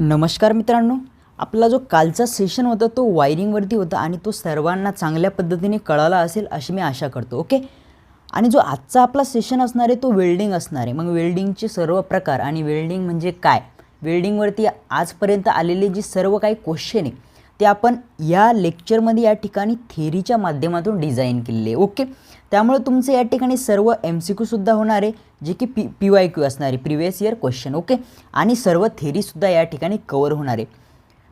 नमस्कार मित्रांनो, आपला जो कालचा सेशन होता तो वायरिंगवरती होता आणि तो सर्वांना चांगल्या पद्धतीने कळाला असेल अशी मी आशा करतो. ओके. आणि जो आजचा आपला सेशन असणार आहे तो वेल्डिंग असणार आहे. मग वेल्डिंगचे सर्व प्रकार आणि वेल्डिंग म्हणजे काय, वेल्डिंगवरती आजपर्यंत आलेले जे सर्व काही क्वेश्चन आहे ते आपण या लेक्चरमध्ये या ठिकाणी थेरीच्या माध्यमातून डिझाईन केलेले आहे. ओके. त्यामुळे तुमचे या ठिकाणी सर्व MCQ सुद्धा होणार आहे, जे की PYQ असणार आहे, प्रिवियस इयर क्वेश्चन. ओके. आणि सर्व थेरीसुद्धा या ठिकाणी कवर होणार आहे.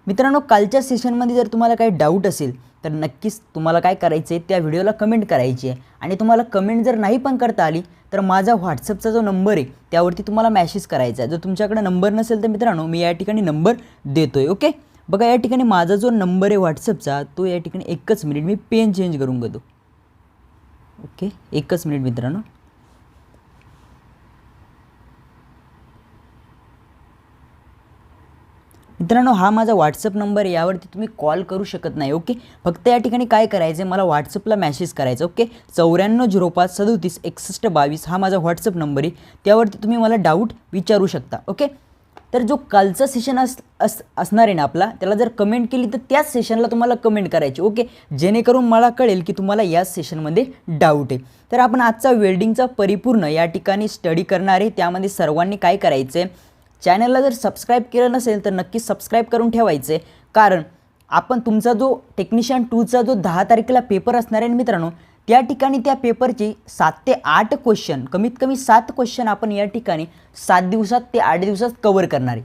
मित्रांनो, कालच्या सेशनमध्ये जर तुम्हाला काही डाऊट असेल तर नक्कीच तुम्हाला काय करायचं आहे, त्या व्हिडिओला कमेंट करायची आहे. आणि तुम्हाला कमेंट जर नाही पण करता आली तर माझा व्हॉट्सअपचा जो नंबर आहे त्यावरती तुम्हाला मॅसेज करायचा आहे. जर तुमच्याकडे नंबर नसेल तर मित्रांनो मी या ठिकाणी नंबर देतो आहे. ओके. बघा, या ठिकाणी माझा जो नंबर आहे व्हॉट्सअपचा तो या ठिकाणी एकच मिनिट मी पेन चेंज करून घेतो. ओके, एकच मिनिट मित्रांनो. मित्रांनो, हा माझा व्हॉट्सअप नंबर आहे, यावरती तुम्ही कॉल करू शकत नाही. ओके. फक्त या ठिकाणी काय करायचं आहे, मला व्हॉट्सअपला मॅसेज करायचा. ओके. 9405376122 हा माझा व्हॉट्सअप नंबर आहे, त्यावरती तुम्ही मला डाऊट विचारू शकता. ओके. तर जो कालचा सेशन असणार आहे ना आपला, त्याला जर कमेंट केली तर त्याच सेशनला तुम्हाला कमेंट करायची. ओके. जेणेकरून मला कळेल की तुम्हाला याच सेशनमध्ये डाऊट आहे. तर आपण आजचा वेल्डिंगचा परिपूर्ण या ठिकाणी स्टडी करणार आहे. त्यामध्ये सर्वांनी काय करायचं आहे, चॅनलला जर सबस्क्राईब केलं नसेल तर नक्की सबस्क्राईब करून ठेवायचं आहे. कारण आपण तुमचा जो टेक्निशियन 2चा जो 10 तारखेला पेपर असणार आहे मित्रांनो, त्या ठिकाणी त्या पेपरची 7 ते 8 क्वेश्चन, कमीत कमी 7 क्वेश्चन आपण या ठिकाणी 7 दिवसात ते 8 दिवसात कवर करणार आहे.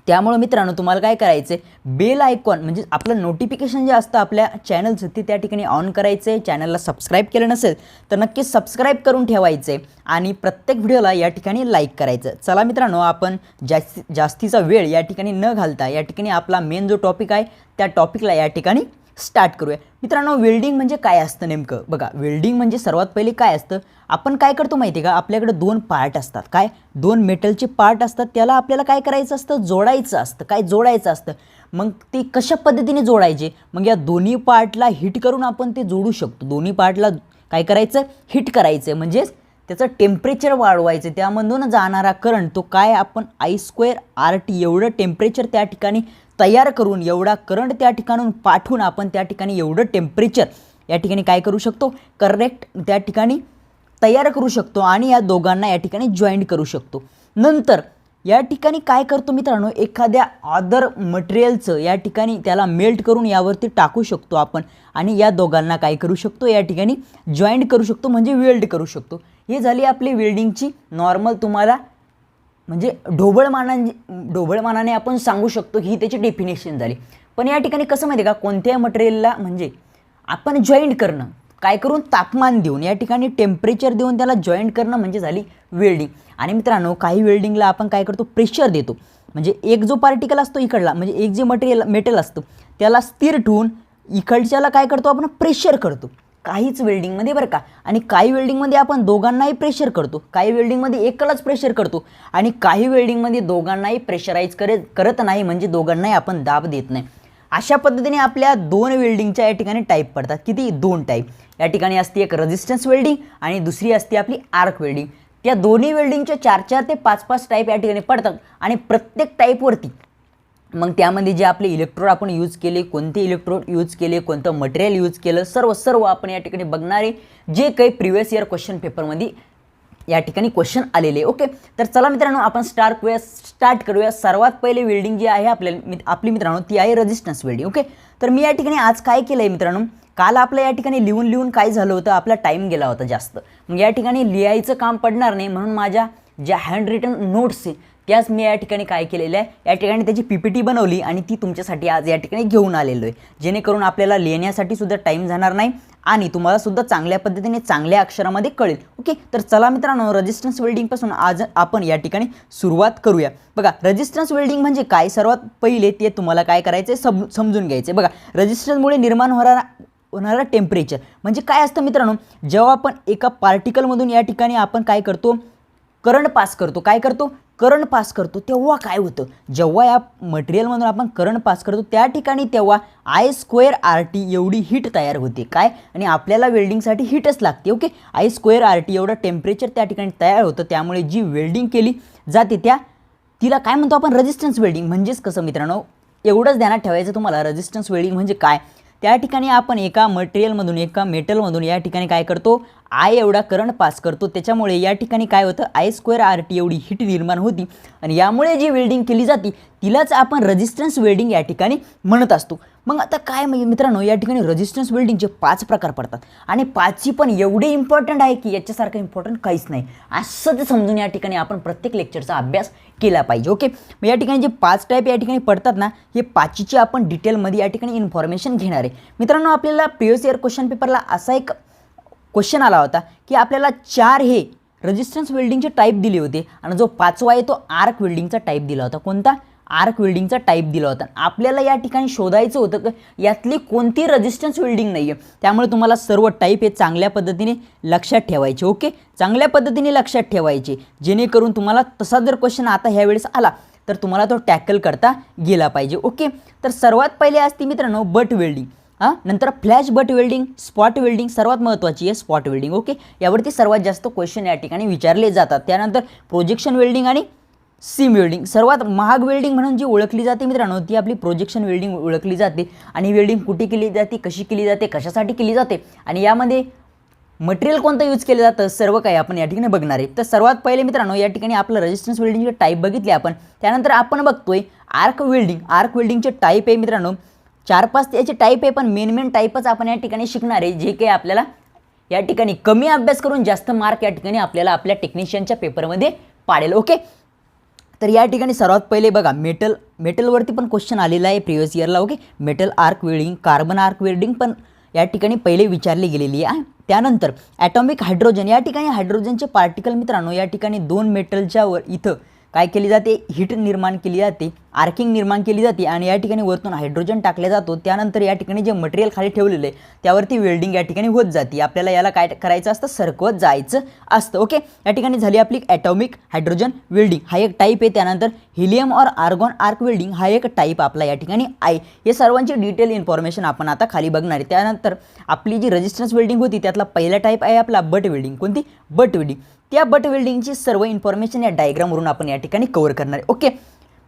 त्यामुळे मित्रांनो तुम्हाला काय करायचं आहे, बेल आयकॉन म्हणजे आपलं नोटिफिकेशन जे असतं आपल्या चॅनलचं ते त्या ठिकाणी ऑन करायचं आहे. चॅनलला सबस्क्राईब केलं नसेल तर नक्कीच सबस्क्राईब करून ठेवायचं आहे आणि प्रत्येक व्हिडिओला या ठिकाणी लाईक करायचं. चला मित्रांनो, आपण जास्तीचा वेळ या ठिकाणी न घालता या ठिकाणी आपला मेन जो टॉपिक आहे त्या टॉपिकला या ठिकाणी स्टार्ट करूया. मित्रांनो, वेल्डिंग म्हणजे काय असतं नेमकं बघा. वेल्डिंग म्हणजे सर्वात पहिले काय असतं, आपण काय करतो माहिती आहे का, आपल्याकडे 2 पार्ट असतात. काय, 2 मेटलचे पार्ट असतात, त्याला आपल्याला काय करायचं असतं, जोडायचं असतं. काय जोडायचं असतं, मग ते कशा पद्धतीने जोडायचे, मग या दोन्ही पार्टला हिट करून आपण ते जोडू शकतो. दोन्ही पार्टला काय करायचं, हिट करायचं, म्हणजेच त्याचं टेम्परेचर वाढवायचं. त्यामधून जाणारा करंट तो काय, आपण I²RT एवढं टेम्परेचर त्या ठिकाणी तयार करून, एवढा करंट त्या ठिकाणून पाठवून आपण त्या ठिकाणी एवढं टेम्परेचर या ठिकाणी काय करू शकतो, करेक्ट त्या ठिकाणी तयार करू शकतो आणि या दोघांना या ठिकाणी जॉईंट करू शकतो. नंतर या ठिकाणी काय करतो मित्रांनो, एखाद्या अदर मटेरियलचं या ठिकाणी त्याला मेल्ट करून यावरती टाकू शकतो आपण आणि या दोघांना काय करू शकतो, या ठिकाणी जॉईंट करू शकतो, म्हणजे वेल्ड करू शकतो. ही झाली आपली वेल्डिंगची नॉर्मल तुम्हाला म्हणजे ढोबळमानाने आपण सांगू शकतो ही त्याची डेफिनेशन झाली. पण या ठिकाणी कसं माहिती आहे का, कोणत्याही मटेरियलला म्हणजे आपण जॉईंट करणं, काय करून तापमान देऊन या ठिकाणी टेम्परेचर देऊन त्याला जॉईंट करणं म्हणजे झाली वेल्डिंग. आणि मित्रांनो, काही वेल्डिंगला आपण काय करतो, प्रेशर देतो. म्हणजे एक जो पार्टिकल असतो इकडला, म्हणजे एक जे मेटल असतं त्याला स्थिर ठेवून इकडच्याला काय करतो आपण, प्रेशर करतो. काहीच वेल्डिंगमध्ये बरं का. आणि काही वेल्डिंगमध्ये आपण दोघांनाही प्रेशर करतो, काही वेल्डिंगमध्ये एकालाच प्रेशर करतो आणि काही वेल्डिंगमध्ये दोघांनाही प्रेशराईज करत नाही, म्हणजे दोघांनाही आपण दाब देत नाही. अशा पद्धतीने आपल्या 2 वेल्डिंगच्या या ठिकाणी टाईप पडतात. किती, 2 टाईप. या ठिकाणी असते एक रेजिस्टन्स वेल्डिंग आणि दुसरी असते आपली आर्क वेल्डिंग. त्या दोन्ही वेल्डिंगच्या 4 ते 5 टाईप या ठिकाणी पडतात आणि प्रत्येक टाईपवरती मग त्यामध्ये जे आपले इलेक्ट्रोड आपण यूज केले, कोणते इलेक्ट्रोड यूज केले, कोणतं मटेरियल यूज केलं, सर्व आपण या ठिकाणी बघणारे जे काही प्रिवियस इयर क्वेश्चन पेपरमध्ये या ठिकाणी क्वेश्चन आलेले. ओके. तर चला मित्रांनो, आपण स्टार्ट करूया. सर्वात पहिले वेल्डिंग जी आहे आपली मित्रांनो ती आहे रेजिस्टन्स वेल्डिंग. ओके. तर मी या ठिकाणी आज काय केलं आहे मित्रांनो, काल आपलं या ठिकाणी लिहून काय झालं होतं, आपला टाईम गेला होता जास्त. मग या ठिकाणी लिहायचं काम पडणार नाही म्हणून माझ्या ज्या हँड रिटन नोट्स आहे त्याच मी या ठिकाणी काय केलेलं आहे, या ठिकाणी त्याची PPT बनवली आणि ती तुमच्यासाठी आज या ठिकाणी घेऊन आलेलो आहे, जेणेकरून आपल्याला लिहिण्यासाठी सुद्धा टाईम जाणार नाही आणि तुम्हाला सुद्धा चांगल्या पद्धतीने चांगल्या अक्षरामध्ये कळेल. ओके. तर चला मित्रांनो, रेजिस्टन्स वेल्डिंगपासून आज आपण या ठिकाणी सुरुवात करूया. बघा, रेजिस्टन्स वेल्डिंग म्हणजे काय, सर्वात पहिले ते तुम्हाला काय करायचं आहे समजून घ्यायचं आहे. बघा, रेजिस्टन्समुळे निर्माण होणारा टेम्परेचर म्हणजे काय असतं मित्रांनो, जेव्हा आपण एका पार्टिकलमधून या ठिकाणी आपण काय करतो, करंट पास करतो. काय करतो, करंट पास करतो, तेव्हा काय होतं, जेव्हा या मटेरियलमधून आपण करंट पास करतो त्या ठिकाणी तेव्हा I²RT एवढी हीट तयार होते. काय, आणि आपल्याला वेल्डिंगसाठी हीटच लागते. ओके. I²RT एवढं टेम्परेचर त्या ठिकाणी तयार होतं. त्यामुळे जी वेल्डिंग केली जाते त्या तिला काय म्हणतो आपण, रेझिस्टन्स वेल्डिंग. म्हणजेच कसं मित्रांनो, एवढंच ध्यानात ठेवायचं तुम्हाला, रेझिस्टन्स वेल्डिंग म्हणजे काय. त्या ठिकाणी आपण एका मटेरियलमधून एका मेटलमधून या ठिकाणी काय करतो, आय एवढा करंट पास करतो. त्याच्यामुळे या ठिकाणी काय होतं, I² RT एवढी हीट निर्माण होती आणि यामुळे जी वेल्डिंग केली जाते तिलाच आपण रेझिस्टन्स वेल्डिंग या ठिकाणी म्हणत असतो. मग आता काय मित्रांनो, या ठिकाणी रेझिस्टन्स वेल्डिंगचे 5 प्रकार पडतात आणि 5ची पण एवढे इम्पॉर्टंट आहे की याच्यासारखं इम्पॉर्टंट काहीच नाही. असं ते समजून या ठिकाणी आपण प्रत्येक लेक्चरचा अभ्यास केला पाहिजे. ओके, मग या ठिकाणी जे 5 टाईप या ठिकाणी पडतात ना, हे 5ची आपण डिटेलमध्ये या ठिकाणी इन्फॉर्मेशन घेणार आहे. मित्रांनो, आपल्याला प्रिवियस इयर क्वेश्चन पेपरला असा एक क्वेश्चन आला होता की आपल्याला 4 हे रेझिस्टन्स वेल्डिंगचे टाईप दिले होते आणि जो 5वा आहे तो आर्क वेल्डिंगचा टाईप दिला होता. कोणता, आर्क वेल्डिंगचा टाईप दिला होता. आपल्याला या ठिकाणी शोधायचं होतं की यातली कोणती रेझिस्टन्स वेल्डिंग नाही आहे. त्यामुळे तुम्हाला सर्व टाईप हे चांगल्या पद्धतीने लक्षात ठेवायचे. ओके, चांगल्या पद्धतीने लक्षात ठेवायचे, जेणेकरून तुम्हाला तसा जर क्वेश्चन आता ह्यावेळेस आला तर तुम्हाला तो टॅकल करता गेला पाहिजे. ओके, तर सर्वात पहिले असते मित्रांनो बट वेल्डिंग. नंतर flash butt welding, spot welding, सर्वात महत्त्वाची आहे स्पॉट वेल्डिंग. ओके, यावरती सर्वात जास्त क्वेश्चन या ठिकाणी विचारले जातात. त्यानंतर प्रोजेक्शन वेल्डिंग आणि सीम वेल्डिंग. सर्वात महाग वेल्डिंग म्हणून जी ओळखली जाते मित्रांनो ती आपली प्रोजेक्शन वेल्डिंग ओळखली जाते. आणि वेल्डिंग कुठे केली जाते, कशी केली जाते, कशासाठी केली जाते आणि यामध्ये मटेरियल कोणतं यूज केलं जातं, सर्व काही आपण या ठिकाणी बघणार आहे. तर सर्वात पहिले मित्रांनो या ठिकाणी आपलं रेझिस्टन्स वेल्डिंगचे टाईप बघितले आपण. त्यानंतर आपण बघतोय आर्क वेल्डिंग. आर्क वेल्डिंगचे टाईप आहे मित्रांनो 4-5 याचे टाईप आहे, पण मेन टाईपच आपण या ठिकाणी शिकणार आहे, जे काही आपल्याला या ठिकाणी कमी अभ्यास करून जास्त मार्क या ठिकाणी आपल्याला आपल्या टेक्निशियनच्या पेपरमध्ये पाडेल. ओके, तर या ठिकाणी सर्वात पहिले बघा मेटलवरती पण क्वेश्चन आलेला आहे प्रिवियस इयरला. Okay, metal arc welding, carbon arc welding पण या ठिकाणी पहिले विचारली गेलेली आहे. त्यानंतर ॲटॉमिक हायड्रोजन. या ठिकाणी हायड्रोजनचे पार्टिकल मित्रांनो या ठिकाणी 2 मेटलच्या वर इथं काय केली जाते, हीट निर्माण केली जाते, आर्किंग निर्माण केली जाते आणि या ठिकाणी वरतून हायड्रोजन टाकले जातो. त्यानंतर या ठिकाणी जे मटेरियल खाली ठेवलेलं आहे त्यावरती वेल्डिंग या ठिकाणी होत जाते. आपल्याला याला काय करायचं असतं, सरकवत जायचं असतं. ओके, या ठिकाणी झाली आपली ॲटॉमिक हायड्रोजन वेल्डिंग, हा एक टाईप आहे. त्यानंतर हिलियम और आर्गॉन आर्क वेल्डिंग हा एक टाईप आपला या ठिकाणी आहे. हे सर्वांची डिटेल इन्फॉर्मेशन आपण आता खाली बघणार आहे. त्यानंतर आपली जी रेझिस्टन्स वेल्डिंग होती त्यातला पहिला टाईप आहे आपला बट वेल्डिंग. कोणती, बट वेल्डिंग. त्या बट वेल्डिंगची सर्व इन्फॉर्मेशन या डायग्रामवरून आपण या ठिकाणी कव्हर करणार आहे. ओके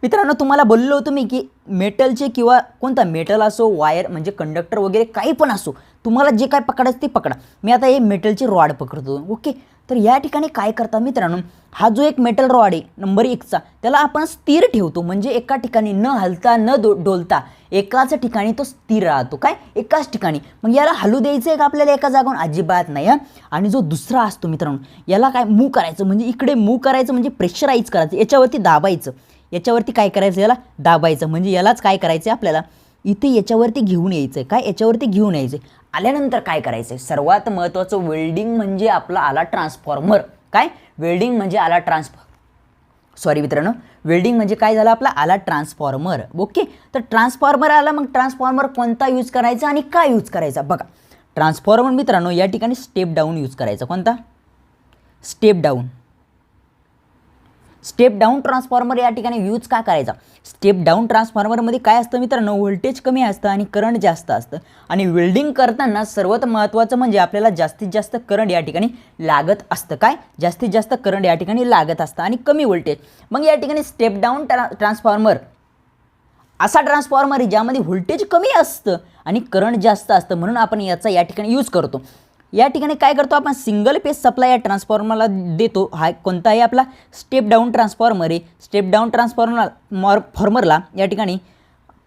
मित्रांनो, तुम्हाला बोललो होतो मी की मेटलचे किंवा कोणता मेटल असो, वायर म्हणजे कंडक्टर वगैरे काही पण असो, तुम्हाला जे काय पकडायचं ते पकडा. मी आता हे मेटलची रॉड पकडतो. ओके, तर या ठिकाणी काय करता मित्रांनो, हा जो एक मेटल रॉड आहे नंबर 1चा त्याला आपण स्थिर ठेवतो. म्हणजे एका ठिकाणी न हलता न डोलता एकाच ठिकाणी तो स्थिर राहतो. काय, एकाच ठिकाणी. मग याला हलू द्यायचं आहे का आपल्याला एका जागेवर, अजिबात नाही. आणि जो दुसरा असतो मित्रांनो याला काय मूव करायचं, म्हणजे इकडे मूव करायचं म्हणजे प्रेशराईज करायचं, याच्यावरती दाबायचं, याच्यावरती काय करायचं, याला दाबायचं. म्हणजे यालाच काय करायचं आपल्याला इथे याच्यावरती घेऊन यायचं. काय, याच्यावरती घेऊन यायचं. आल्यानंतर काय करायचं, सर्वात महत्त्वाचं वेल्डिंग म्हणजे आपला आला ट्रान्सफॉर्मर. काय, वेल्डिंग म्हणजे आला मित्रांनो, वेल्डिंग म्हणजे काय झालं आपला आला ट्रान्सफॉर्मर. ओके, तर ट्रान्सफॉर्मर आला. मग ट्रान्सफॉर्मर कोणता यूज करायचा आणि काय यूज करायचा बघा. ट्रान्सफॉर्मर मित्रांनो या ठिकाणी स्टेप डाऊन यूज करायचा. कोणता, स्टेप डाऊन ट्रान्सफॉर्मर या ठिकाणी यूज का करायचा. स्टेप डाऊन ट्रान्सफॉर्मरमध्ये काय असतं मित्रांनो, व्होल्टेज कमी असतं आणि करंट जास्त असतं. आणि वेल्डिंग करताना सर्वात महत्त्वाचं म्हणजे आपल्याला जास्तीत जास्त करंट या ठिकाणी लागत असतं. काय, जास्तीत जास्त करंट या ठिकाणी लागत असतं आणि कमी व्होल्टेज. मग या ठिकाणी स्टेप डाऊन ट्रान्सफॉर्मर असा ट्रान्सफॉर्मर आहे ज्यामध्ये व्होल्टेज कमी असतं आणि करंट जास्त असतं, म्हणून आपण याचा या ठिकाणी यूज करतो. या ठिकाणी काय करतो आपण, सिंगल फेज सप्लाय या ट्रान्सफॉर्मरला देतो. हा कोणता आहे आपला स्टेप डाऊन ट्रान्सफॉर्मर आहे. स्टेप डाऊन ट्रान्सफॉर्मरला या ठिकाणी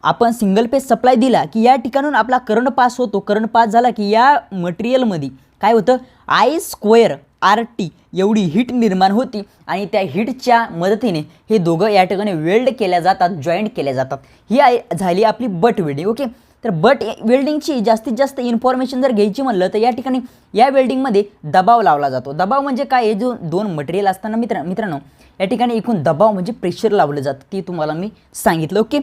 आपण सिंगल फेज सप्लाय दिला की या ठिकाणून आपला करंट पास होतो. करंट पास झाला की या मटेरियलमध्ये काय होतं, I² RT एवढी हीट निर्माण होती आणि त्या हीटच्या मदतीने हे दोघं या ठिकाणी वेल्ड केल्या जातात, जॉईंट केल्या जातात. ही झाली आपली बट वेल्डिंग. ओके, तर बट वेल्डिंगची जास्तीत जास्त इन्फॉर्मेशन जर घ्यायची म्हणलं तर या ठिकाणी या वेल्डिंगमध्ये दबाव लावला जातो. दबाव म्हणजे काय, हे जो 2 मटेरियल असताना मित्रांनो या ठिकाणी एकूण दबाव म्हणजे प्रेशर लावलं जातं, ते तुम्हाला मी सांगितलं. ओके,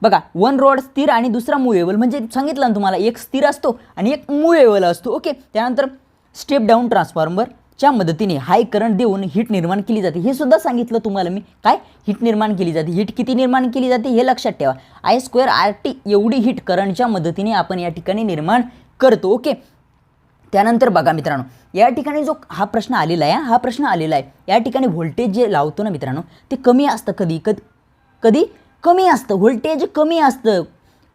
बघा 1 रॉड स्थिर आणि दुसरा मूवेबल, म्हणजे सांगितलं ना तुम्हाला, एक स्थिर असतो आणि एक मूवेबल असतो. ओके, त्यानंतर स्टेप डाऊन ट्रान्सफॉर्मरच्या मदतीने हाय करंट देऊन हीट निर्माण केली जाते. हे सुद्धा सांगितलं तुम्हाला मी. काय, हीट निर्माण केली जाते. हीट किती निर्माण केली जाते हे लक्षात ठेवा. I² RT एवढी हीट करंटच्या मदतीने आपण या ठिकाणी निर्माण करतो. ओके, त्यानंतर बघा मित्रांनो या ठिकाणी जो हा प्रश्न आलेला आहे या ठिकाणी व्होल्टेज जे लावतो ना मित्रांनो ते कमी असतं, कधी कमी असतं, व्होल्टेज कमी असतं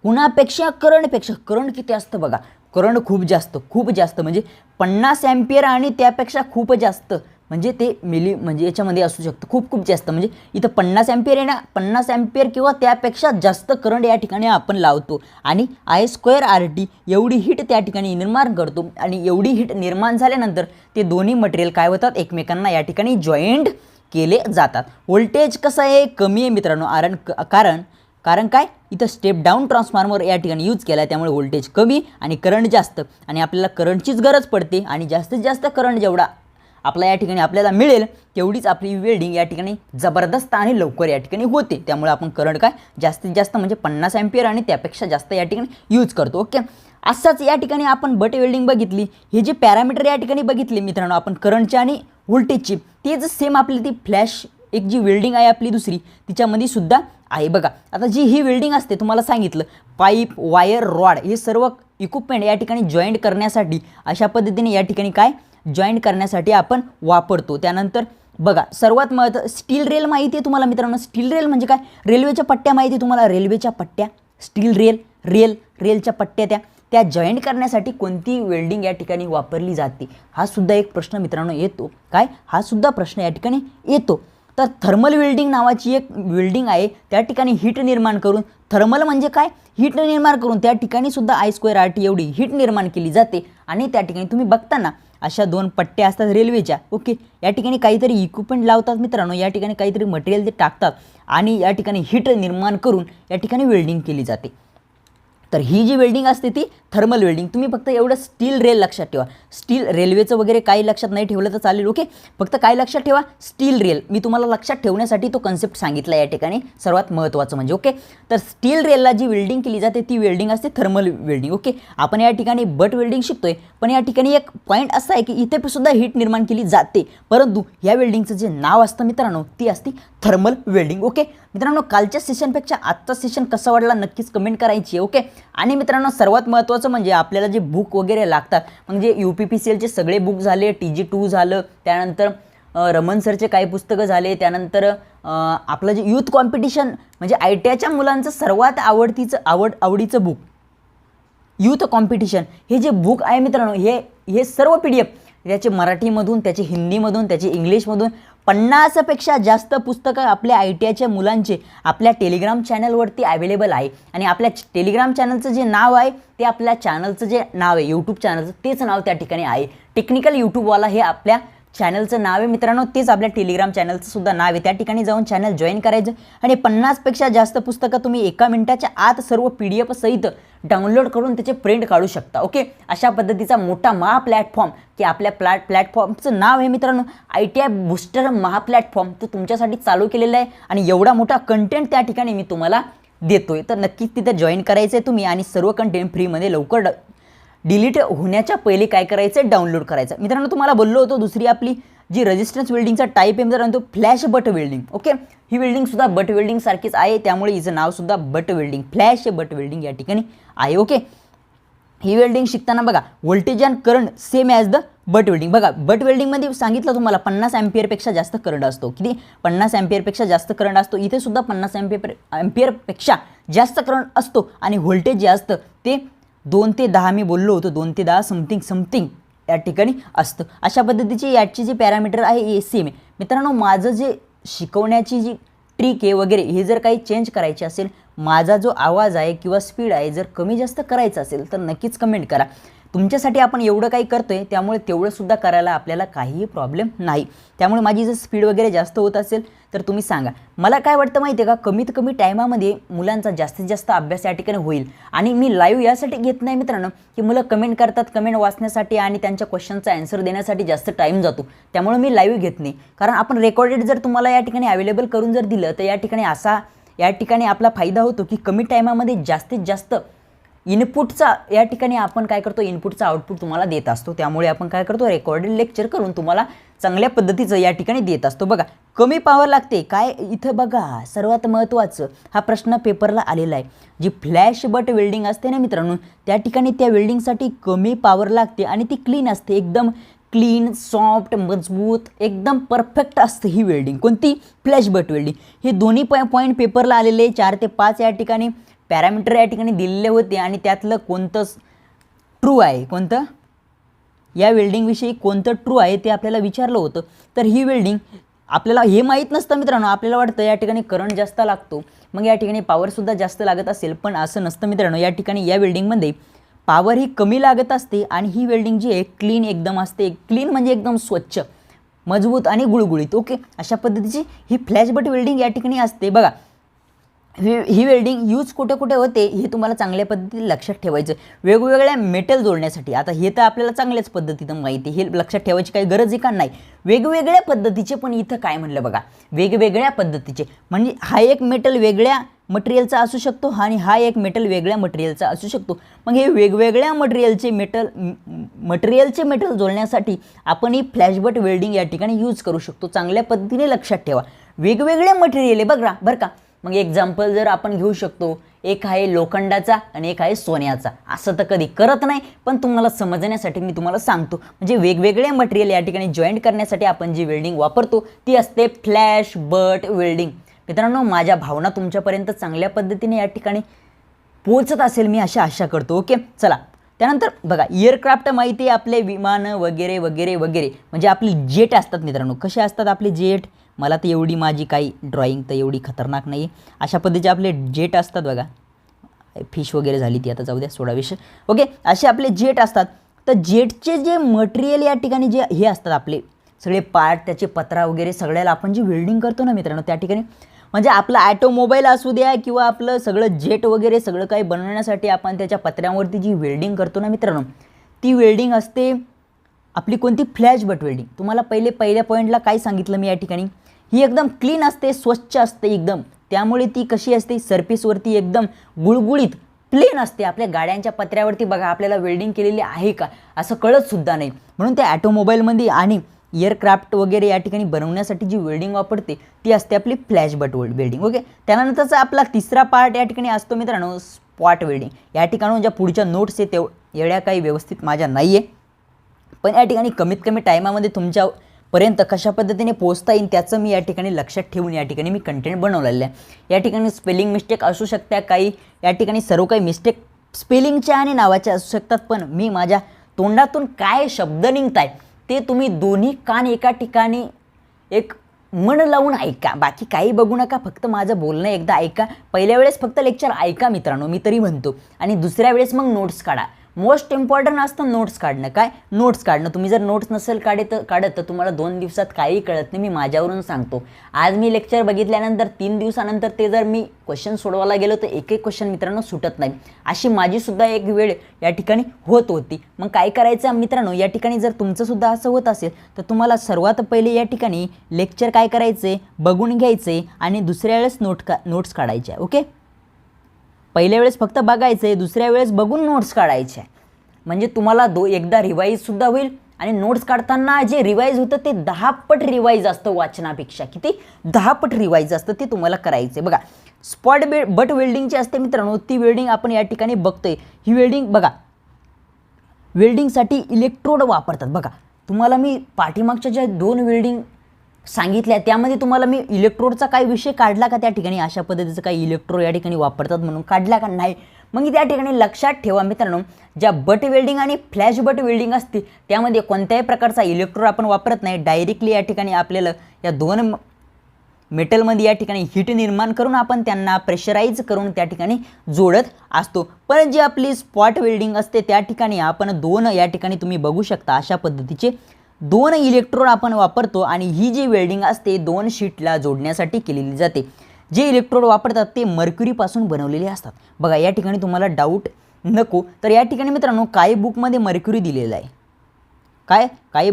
कुणापेक्षा, करंट किती असतं बघा, करंट खूप जास्त म्हणजे 50 ॲम्पियर आणि त्यापेक्षा खूप जास्त, म्हणजे ते म्हणजे याच्यामध्ये असू शकतं खूप जास्त, म्हणजे इथं 50 ॲम्पियर आहे ना, 50 ॲम्पियर किंवा त्यापेक्षा जास्त करंट या ठिकाणी आपण लावतो आणि I2RT एवढी हीट त्या ठिकाणी निर्माण करतो आणि एवढी हीट निर्माण झाल्यानंतर ते दोन्ही मटेरियल काय होतात, एकमेकांना या ठिकाणी जॉईंट केले जातात. व्होल्टेज कसं आहे, कमी आहे मित्रांनो, कारण काय, इथं स्टेप डाऊन ट्रान्सफॉर्मर या ठिकाणी यूज केला आहे, त्यामुळे व्होल्टेज कमी आणि करंट जास्त, आणि आपल्याला करंटचीच गरज पडते आणि जास्तीत जास्त करंट जेवढा आपला या ठिकाणी आपल्याला मिळेल तेवढीच आपली वेल्डिंग या ठिकाणी जबरदस्त आणि लवकर या ठिकाणी होते. त्यामुळे आपण करंट काय जास्तीत जास्त म्हणजे 50 ॲम्पियर आणि त्यापेक्षा जास्त या ठिकाणी यूज करतो. ओके, असंच या ठिकाणी आपण बट वेल्डिंग बघितली, हे जे पॅरामीटर या ठिकाणी बघितले मित्रांनो आपण करंटचे आणि व्होल्टेजची, तेच सेम आपली ती फ्लॅश एक जी वेल्डिंग आहे आपली दुसरी तिच्यामध्ये सुद्धा आहे बघा. आता जी ही वेल्डिंग असते तुम्हाला सांगितलं पाईप, वायर, रॉड हे सर्व इक्विपमेंट या ठिकाणी जॉईंट करण्यासाठी अशा पद्धतीने या ठिकाणी काय जॉईंट करण्यासाठी आपण वापरतो. त्यानंतर बघा सर्वात महत्त्वाचं स्टील रेल माहिती आहे तुम्हाला मित्रांनो. स्टील रेल म्हणजे काय, रेल्वेच्या पट्ट्या माहिती आहे तुम्हाला, रेल्वेच्या पट्ट्या, स्टील रेलच्या पट्ट्या त्या जॉईंट करण्यासाठी कोणती वेल्डिंग या ठिकाणी वापरली जाते, हा सुद्धा एक प्रश्न मित्रांनो येतो. काय, हा सुद्धा प्रश्न या ठिकाणी येतो. तर थर्मल वेल्डिंग नावाची एक वेल्डिंग आहे, त्या ठिकाणी हीट निर्माण करून, थर्मल म्हणजे काय, हीट निर्माण करून त्या ठिकाणी सुद्धा I2RT एवढी हीट निर्माण केली जाते. आणि त्या ठिकाणी तुम्ही बघताना अशा दोन पट्ट्या असतात रेल्वेच्या. ओके, या ठिकाणी काहीतरी इक्विपमेंट लावतात मित्रांनो, या ठिकाणी काहीतरी मटेरियल ते टाकतात आणि या ठिकाणी हीट निर्माण करून या ठिकाणी वेल्डिंग केली जाते. तर ही जी वेल्डिंग असते ती थर्मल वेल्डिंग. तुम्ही फक्त एवढं स्टील रेल लक्षात ठेवा, स्टील रेल्वेचं वगैरे काही लक्षात नाही ठेवलं तर चालेल. ओके, फक्त काय लक्षात ठेवा, स्टील रेल, मी तुम्हाला लक्षात ठेवण्यासाठी तो कन्सेप्ट सांगितला या ठिकाणी सर्वात महत्त्वाचं म्हणजे. ओके, तर स्टील रेलला जी वेल्डिंग केली जाते ती वेल्डिंग असते थर्मल वेल्डिंग. ओके, आपण या ठिकाणी बट वेल्डिंग शिकतोय, पण या ठिकाणी एक पॉईंट असा आहे की इथे सुद्धा हीट निर्माण केली जाते, परंतु या वेल्डिंगचं जे नाव असतं मित्रांनो ती असते थर्मल वेल्डिंग. ओके मित्रांनो, कालच्या सेशनपेक्षा आजचा सेशन कसा वाटला नक्कीच कमेंट करायची. ओके, आणि मित्रांनो सर्वात महत्त्वाचं म्हणजे आपल्याला जे बुक वगैरे लागतात, म्हणजे UPPCLचे सगळे बुक झाले, TG2 झालं, त्यानंतर रमन सरचे काही पुस्तकं झाले, त्यानंतर आपलं जे यूथ कॉम्पिटिशन म्हणजे ITIच्या मुलांचं सर्वात आवडीचं बुक यूथ कॉम्पिटिशन, हे जे बुक आहे मित्रांनो हे सर्व PDF त्याचे मराठीमधून, त्याचे हिंदीमधून, त्याचे इंग्लिशमधून 50पेक्षा जास्त पुस्तकं आपल्या ITIच्या मुलांचे आपल्या टेलिग्राम चॅनलवरती अवेलेबल आहे. आणि आपल्या टेलिग्राम चॅनलचं जे नाव आहे ते आपल्या चॅनलचं जे नाव आहे यूट्यूब चॅनलचं तेच नाव त्या ठिकाणी आहे. टेक्निकल यूट्यूबवाला हे आपल्या चॅनलचं नाव आहे मित्रांनो, तेच आपल्या टेलिग्राम चॅनलचं सुद्धा नाव आहे. त्या ठिकाणी जाऊन चॅनल जॉईन करायचं आणि 50पेक्षा जास्त पुस्तकं तुम्ही एका मिनिटाच्या आत सर्व PDF सहित डाउनलोड करून त्याचे प्रिंट काढू शकता. ओके, अशा पद्धतीचा मोठा प्लॅटफॉर्म की आपल्या प्लॅटफॉर्मचं नाव आहे मित्रांनो ITI बूस्टर प्लॅटफॉर्म, तो तुमच्यासाठी चालू केलेला आहे आणि एवढा मोठा कंटेंट त्या ठिकाणी मी तुम्हाला देतोय. तर नक्कीच तिथे जॉईन करायचं आहे तुम्ही आणि सर्व कंटेंट फ्रीमध्ये लवकर डिलीट होण्याच्या पहिले काय करायचं, डाउनलोड करायचं. मित्रांनो तुम्हाला बोललो होतो दुसरी आपली जी रेजिस्टन्स वेल्डिंगचा टाईप आहे मित्रांनो तो फ्लॅश बट वेल्डिंग. ओके, ही वेल्डिंग सुद्धा बट वेल्डिंग सारखीच आहे, त्यामुळे हिचं नाव सुद्धा butt welding, flash butt welding या ठिकाणी आहे. ओके, ही वेल्डिंग शिकताना बघा voltage and current same as the butt welding. बघा बट वेल्डिंगमध्ये सांगितलं तुम्हाला 50 ॲम्पियरपेक्षा जास्त करंट असतो. किती, 50 ॲम्पियरपेक्षा जास्त करंट असतो. इथे सुद्धा 50 ॲम्पियरपेक्षा जास्त करंट असतो आणि व्होल्टेज जे असतं ते 2 ते 10 मी बोललो होतो, 2 ते 10 समथिंग या ठिकाणी असतं. अशा पद्धतीची याची जी पॅरामीटर आहे हे सेम आहे मित्रांनो. माझं जे शिकवण्याची जी ट्रिक आहे वगैरे हे जर काही चेंज करायचे असेल, माझा जो आवाज आहे किंवा स्पीड आहे जर कमी जास्त करायचं असेल तर नक्कीच कमेंट करा. तुमच्यासाठी आपण एवढं काही करतोय त्यामुळे तेवढंसुद्धा करायला आपल्याला काहीही प्रॉब्लेम नाही. त्यामुळे माझी जर स्पीड वगैरे जास्त होत असेल तर तुम्ही सांगा. मला काय वाटतं माहिती आहे का, कमीत कमी टायमामध्ये मुलांचा जास्तीत जास्त अभ्यास या ठिकाणी होईल. आणि मी लाईव्ह यासाठी घेत नाही मित्रांनो की मुलं कमेंट करतात, कमेंट वाचण्यासाठी आणि त्यांच्या क्वेश्चनचा आन्सर देण्यासाठी जास्त टाईम जातो, त्यामुळे मी लाईव्ह घेत नाही. कारण आपण रेकॉर्डेड जर तुम्हाला या ठिकाणी अवेलेबल करून जर दिलं तर या ठिकाणी आपला फायदा होतो की कमी टायमामध्ये जास्तीत जास्त इनपुटचा या ठिकाणी आपण काय करतो, इनपुटचा आउटपुट तुम्हाला देत असतो. त्यामुळे आपण काय करतो, रेकॉर्डेड लेक्चर करून तुम्हाला चांगल्या पद्धतीचं या ठिकाणी देत असतो. बघा कमी पॉवर लागते काय, इथं बघा सर्वात महत्त्वाचं हा प्रश्न पेपरला आलेला आहे. जी फ्लॅश बट वेल्डिंग असते ना मित्रांनो, त्या ठिकाणी त्या वेल्डिंगसाठी कमी पॉवर लागते आणि ती क्लीन असते, एकदम क्लीन, सॉफ्ट, मजबूत, एकदम परफेक्ट असते ही वेल्डिंग. कोणती? Flash butt welding. हे दोन्ही पॉईंट पेपरला आलेले 4 ते 5 या ठिकाणी पॅरामीटर या ठिकाणी दिलेले होते आणि त्यातलं कोणतं ट्रू आहे, कोणतं या वेल्डिंगविषयी कोणतं ट्रू आहे ते आपल्याला विचारलं होतं. तर ही वेल्डिंग आपल्याला हे माहीत नसतं मित्रांनो. आपल्याला वाटतं या ठिकाणी करंट जास्त लागतो, मग या ठिकाणी पॉवरसुद्धा जास्त लागत असेल, पण असं नसतं मित्रांनो. या ठिकाणी या वेल्डिंगमध्ये पॉवर ही कमी लागत असते आणि ही वेल्डिंग जी आहे क्लीन एकदम असते. क्लीन म्हणजे एकदम स्वच्छ, मजबूत आणि गुळगुळीत. ओके, अशा पद्धतीची ही फ्लॅश बट वेल्डिंग या ठिकाणी असते. बघा ही वेल्डिंग यूज कुठे कुठे होते हे तुम्हाला चांगल्या पद्धतीने लक्षात ठेवायचं. वेगवेगळ्या मेटल जोडण्यासाठी. आता हे तर आपल्याला चांगल्याच पद्धतीनं माहिती आहे, हे लक्षात ठेवायची काही गरज आहे का? नाही. वेगवेगळ्या पद्धतीचे, पण इथं काय म्हणलं बघा, वेगवेगळ्या पद्धतीचे. म्हणजे हा एक मेटल वेगळ्या मटेरियलचा असू शकतो आणि हा एक मेटल वेगळ्या मटेरियलचा असू शकतो. मग हे वेगवेगळ्या मटेरियलचे मेटल जोडण्यासाठी आपण ही फ्लॅशबट वेल्डिंग या ठिकाणी यूज करू शकतो. चांगल्या पद्धतीने लक्षात ठेवा. वेगवेगळे मटेरियल आहे बरं का. मग एक्झाम्पल जर आपण घेऊ शकतो, एक आहे लोखंडाचा आणि एक आहे सोन्याचा. असं तर कधी करत नाही, पण तुम्हाला समजण्यासाठी मी तुम्हाला सांगतो. म्हणजे वेगवेगळे मटेरियल या ठिकाणी जॉईंट करण्यासाठी आपण जी वेल्डिंग वापरतो ती असते फ्लॅश बट वेल्डिंग. मित्रांनो, माझ्या भावना तुमच्यापर्यंत चांगल्या पद्धतीने या ठिकाणी पोहोचत असेल मी अशी आशा करतो. ओके, चला त्यानंतर बघा एअरक्राफ्ट माहिती आहे, आपले विमानं वगैरे वगैरे वगैरे, म्हणजे आपली जेट असतात मित्रांनो. कसे असतात आपले जेट? मला तर एवढी माझी काही ड्रॉईंग तर एवढी खतरनाक नाही आहे. अशा पद्धतीचे आपले जेट असतात बघा. फिश वगैरे झाली ती, आता जाऊ द्या, सोडा विषय. ओके, असे आपले जेट असतात. तर जेटचे जे मटेरियल या ठिकाणी जे हे असतात आपले सगळे पार्ट, त्याचे पत्रा वगैरे सगळ्याला आपण जी वेल्डिंग करतो ना मित्रांनो त्या ठिकाणी, म्हणजे आपलं ॲटोमोबाईल असू द्या किंवा आपलं सगळं जेट वगैरे सगळं काही बनवण्यासाठी आपण त्याच्या पत्र्यांवरती जी वेल्डिंग करतो ना मित्रांनो, ती वेल्डिंग असते आपली कोणती? Flash butt welding. तुम्हाला पहिल्या पॉईंटला काय सांगितलं मी या ठिकाणी? ही एकदम क्लीन असते, स्वच्छ असते एकदम. त्यामुळे ती कशी असते? सरफेसवरती एकदम गुळगुळीत प्लेन असते. आपल्या गाड्यांच्या पत्र्यावरती बघा आपल्याला वेल्डिंग केलेली आहे का असं कळतसुद्धा नाही. म्हणून त्या ॲटोमोबाईलमध्ये आणि एअरक्राफ्ट वगैरे या ठिकाणी बनवण्यासाठी जी वेल्डिंग वापरते ती असते आपली फ्लॅश बट वेल्डिंग. ओके, त्यानंतरचा आपला तिसरा पार्ट या ठिकाणी असतो मित्रांनो स्पॉट वेल्डिंग. या ठिकाणी ज्या पुढच्या नोट्स आहे एवढ्या काही व्यवस्थित माझ्या नाही आहे, पण या ठिकाणी कमीत कमी टायमामध्ये तुमच्यापर्यंत कशा पद्धतीने पोहोचता येईल त्याचं मी या ठिकाणी लक्षात ठेवून या ठिकाणी मी कंटेंट बनवलेलं आहे. या ठिकाणी स्पेलिंग मिस्टेक असू शकत्या काही, या ठिकाणी सर्व काही मिस्टेक स्पेलिंगच्या आणि नावाच्या असू शकतात, पण मी माझ्या तोंडातून काय शब्द निघताय ते तुम्ही दोन्ही कान एका ठिकाणी एक मन लावून ऐका. बाकी काही बघू नका, फक्त माझं बोलणं एकदा ऐका. पहिल्या वेळेस फक्त लेक्चर ऐका मित्रांनो, मी तरी म्हणतो, आणि दुसऱ्या वेळेस मग नोट्स काढा. मोस्ट इम्पॉर्टंट असतं नोट्स काढणं. काय? नोट्स काढणं. तुम्ही जर नोट्स नसेल काढत तर तुम्हाला 2 दिवसात काही कळत नाही. मी माझ्यावरून सांगतो. आज मी लेक्चर बघितल्यानंतर 3 दिवसानंतर ते जर मी क्वेश्चन सोडवायला गेलो तर एक क्वेश्चन मित्रांनो सुटत नाही. अशी माझीसुद्धा एक वेळ या ठिकाणी होत होती. मग काय करायचं मित्रांनो, या ठिकाणी जर तुमचंसुद्धा असं होत असेल तर तुम्हाला सर्वात पहिले या ठिकाणी लेक्चर काय करायचे? बघून घ्यायचे आणि दुसऱ्या वेळेस नोट्स काढायच्या. ओके, पहिल्या वेळेस फक्त बघायचं, दुसऱ्या वेळेस बघून नोट्स काढायचे. म्हणजे तुम्हाला एकदा रिवाईजसुद्धा होईल आणि नोट्स काढताना जे रिवाईज होतं ते 10 पट रिवाईज असतं वाचनापेक्षा. किती? 10 पट रिवाईज असतं, ते तुम्हाला करायचं आहे. बघा स्पॉट बट वेल्डिंगची असते मित्रांनो, ती वेल्डिंग आपण या ठिकाणी बघतोय. ही वेल्डिंग बघा, वेल्डिंगसाठी इलेक्ट्रोड वापरतात. बघा तुम्हाला मी पाठीमागच्या ज्या 2 वेल्डिंग सांगितल्या त्यामध्ये तुम्हाला मी इलेक्ट्रोडचा काही विषय काढला का त्या ठिकाणी? अशा पद्धतीचं काही इलेक्ट्रोड या ठिकाणी वापरतात म्हणून काढला का? नाही. मग त्या ठिकाणी लक्षात ठेवा मित्रांनो, ज्या बट वेल्डिंग आणि फ्लॅश बट वेल्डिंग असते त्यामध्ये कोणत्याही प्रकारचा इलेक्ट्रोड आपण वापरत नाही. डायरेक्टली या ठिकाणी आपल्याला या 2 मेटलमध्ये या ठिकाणी हीट निर्माण करून आपण त्यांना प्रेशराईज करून त्या ठिकाणी जोडत असतो. पण जी आपली स्पॉट वेल्डिंग असते त्या ठिकाणी आपण 2 या ठिकाणी तुम्ही बघू शकता अशा पद्धतीचे 2 इलेक्ट्रोड आपण वापरतो आणि ही जी वेल्डिंग असते 2 शीटला जोडण्यासाठी केलेली जाते. जे इलेक्ट्रोड वापरतात ते मर्क्युरीपासून बनवलेले असतात. बघा या ठिकाणी तुम्हाला डाऊट नको तर या ठिकाणी मित्रांनो काही बुकमध्ये मर्क्युरी दिलेलं आहे. काही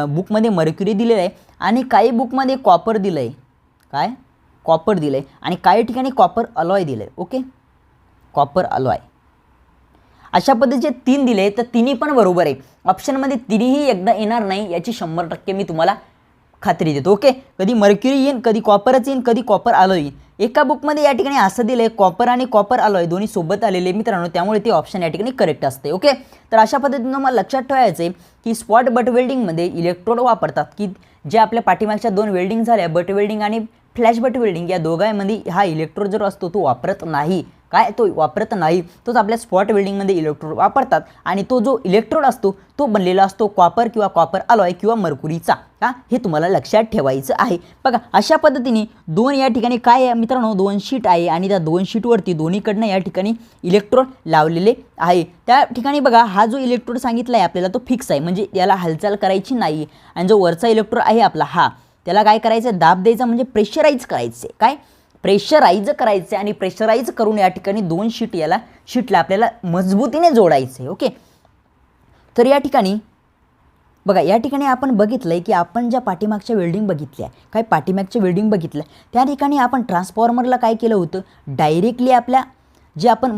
बुकमध्ये मर्क्युरी दिलेलं आहे आणि काही बुकमध्ये कॉपर दिलं आहे. काय? कॉपर दिलं आहे आणि काही ठिकाणी कॉपर अलॉय दिलं आहे. ओके, कॉपर अलॉय अशा पद्धतीचे 3 दिले तर तिन्ही पण बरोबर आहे. ऑप्शनमध्ये तिन्हीही एकदा येणार नाही याची 100% मी तुम्हाला खात्री देतो. ओके, कधी मर्क्युरी येईन, कधी कॉपरच येईन, कधी कॉपर अलॉय येईन. एका बुकमध्ये या ठिकाणी असं दिलं आहे कॉपर आणि कॉपर अलॉय दोन्ही सोबत आलेले मित्रांनो, त्यामुळे ते ऑप्शन या ठिकाणी करेक्ट असते. ओके, तर अशा पद्धतीनं मला लक्षात ठेवायचं आहे की स्पॉट बट वेल्डिंगमध्ये इलेक्ट्रोड वापरतात की जे आपल्या पाठीमागच्या 2 वेल्डिंग झाल्या बट वेल्डिंग आणि फ्लॅश बट वेल्डिंग या दोघांमध्ये हा इलेक्ट्रोड जर असतो तो वापरत नाही. काय तो वापरत नाही, तोच आपल्या स्पॉट वेल्डिंगमध्ये इलेक्ट्रोड वापरतात आणि तो जो इलेक्ट्रोड असतो तो बनलेला असतो कॉपर किंवा कॉपर अलॉय किंवा मर्क्युरीचा. का हे तुम्हाला लक्षात ठेवायचं आहे. बघा अशा पद्धतीने 2 या ठिकाणी काय आहे मित्रांनो, 2 शीट आहे आणि त्या 2 शीटवरती दोन्हीकडनं या ठिकाणी इलेक्ट्रोड लावलेले आहे. त्या ठिकाणी बघा हा जो इलेक्ट्रोड सांगितला आहे आपल्याला तो फिक्स आहे, म्हणजे याला हालचाल करायची नाही. आणि जो वरचा इलेक्ट्रोड आहे आपला हा, त्याला काय करायचं, दाब द्यायचा म्हणजे प्रेशराईज करायचे. काय प्रेशराईज करायचे आणि प्रेशराईज करून या ठिकाणी 2 शीटला आपल्याला मजबूतीने जोडायचे. ओके, तर या ठिकाणी बघा या ठिकाणी आपण बघितलं आहे की आपण ज्या पाठीमागच्या वेल्डिंग बघितल्या काय पाठीमागच्या वेल्डिंग बघितल्या त्या ठिकाणी आपण ट्रान्सफॉर्मरला काय केलं होतं, डायरेक्टली आपल्या जे आपण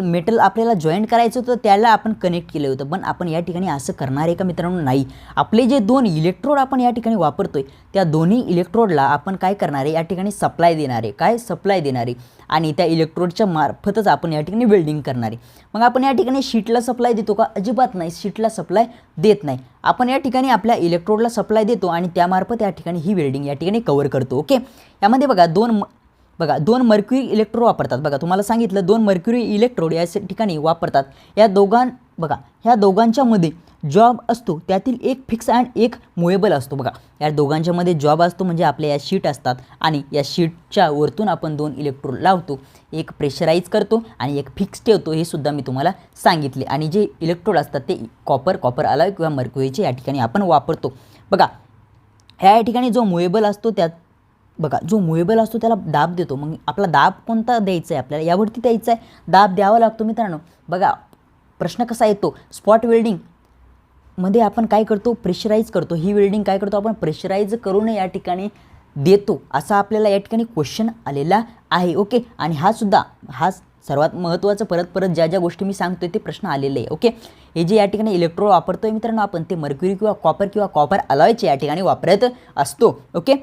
मेटल आपल्याला जॉईंट करायचं होतं त्याला आपण कनेक्ट केलं होतं. पण आपण या ठिकाणी असं करणार आहे का मित्रांनो, नाही. आपले जे 2 इलेक्ट्रोड आपण या ठिकाणी वापरतोय त्या दोन्ही इलेक्ट्रोडला आपण काय करणार आहे, या ठिकाणी सप्लाय देणार आहे. काय सप्लाय देणार आहे आणि त्या इलेक्ट्रोडच्या मार्फतच आपण या ठिकाणी वेल्डिंग करणार आहे. मग आपण या ठिकाणी शीटला सप्लाय देतो का, अजिबात नाही, शीटला सप्लाय देत नाही. आपण या ठिकाणी आपल्या इलेक्ट्रोडला सप्लाय देतो आणि त्यामार्फत या ठिकाणी ही वेल्डिंग या ठिकाणी कव्हर करतो. ओके, यामध्ये बघा 2 मर्क्युरी इलेक्ट्रोड वापरतात. बघा तुम्हाला सांगितलं 2 मर्क्युरी इलेक्ट्रोड या ठिकाणी वापरतात. ह्या दोघांच्या मध्ये जॉब असतो, त्यातील एक फिक्स आणि एक मुवेबल असतो. बघा या दोघांच्या मध्ये जॉब असतो म्हणजे आपल्या या शीट असतात आणि या शीटच्या वरतून आपण 2 इलेक्ट्रोड लावतो, एक प्रेशराईज करतो आणि एक फिक्स ठेवतो. हे सुद्धा मी तुम्हाला सांगितले. आणि जे इलेक्ट्रोड असतात ते कॉपर अलॉय किंवा मर्क्युरीचे या ठिकाणी आपण वापरतो. बघा ह्या ठिकाणी जो मुवेबल असतो त्याला दाब देतो. मग आपला दाब कोणता द्यायचा आहे, आपल्याला यावरती द्यायचा आहे, दाब द्यावा लागतो मित्रांनो. बघा प्रश्न कसा येतो, स्पॉट वेल्डिंगमध्ये आपण काय करतो, प्रेशराईज करतो. ही वेल्डिंग काय करतो आपण, प्रेशराईज करून या ठिकाणी देतो, असा आपल्याला या ठिकाणी क्वेश्चन आलेला आहे. ओके, आणि हा सर्वात महत्त्वाचं परत ज्या गोष्टी मी सांगतोय ते प्रश्न आलेले आहे. ओके, हे जे या ठिकाणी इलेक्ट्रोड वापरतोय मित्रांनो आपण ते मर्क्युरी किंवा कॉपर अलॉयचे या ठिकाणी वापरत असतो. ओके,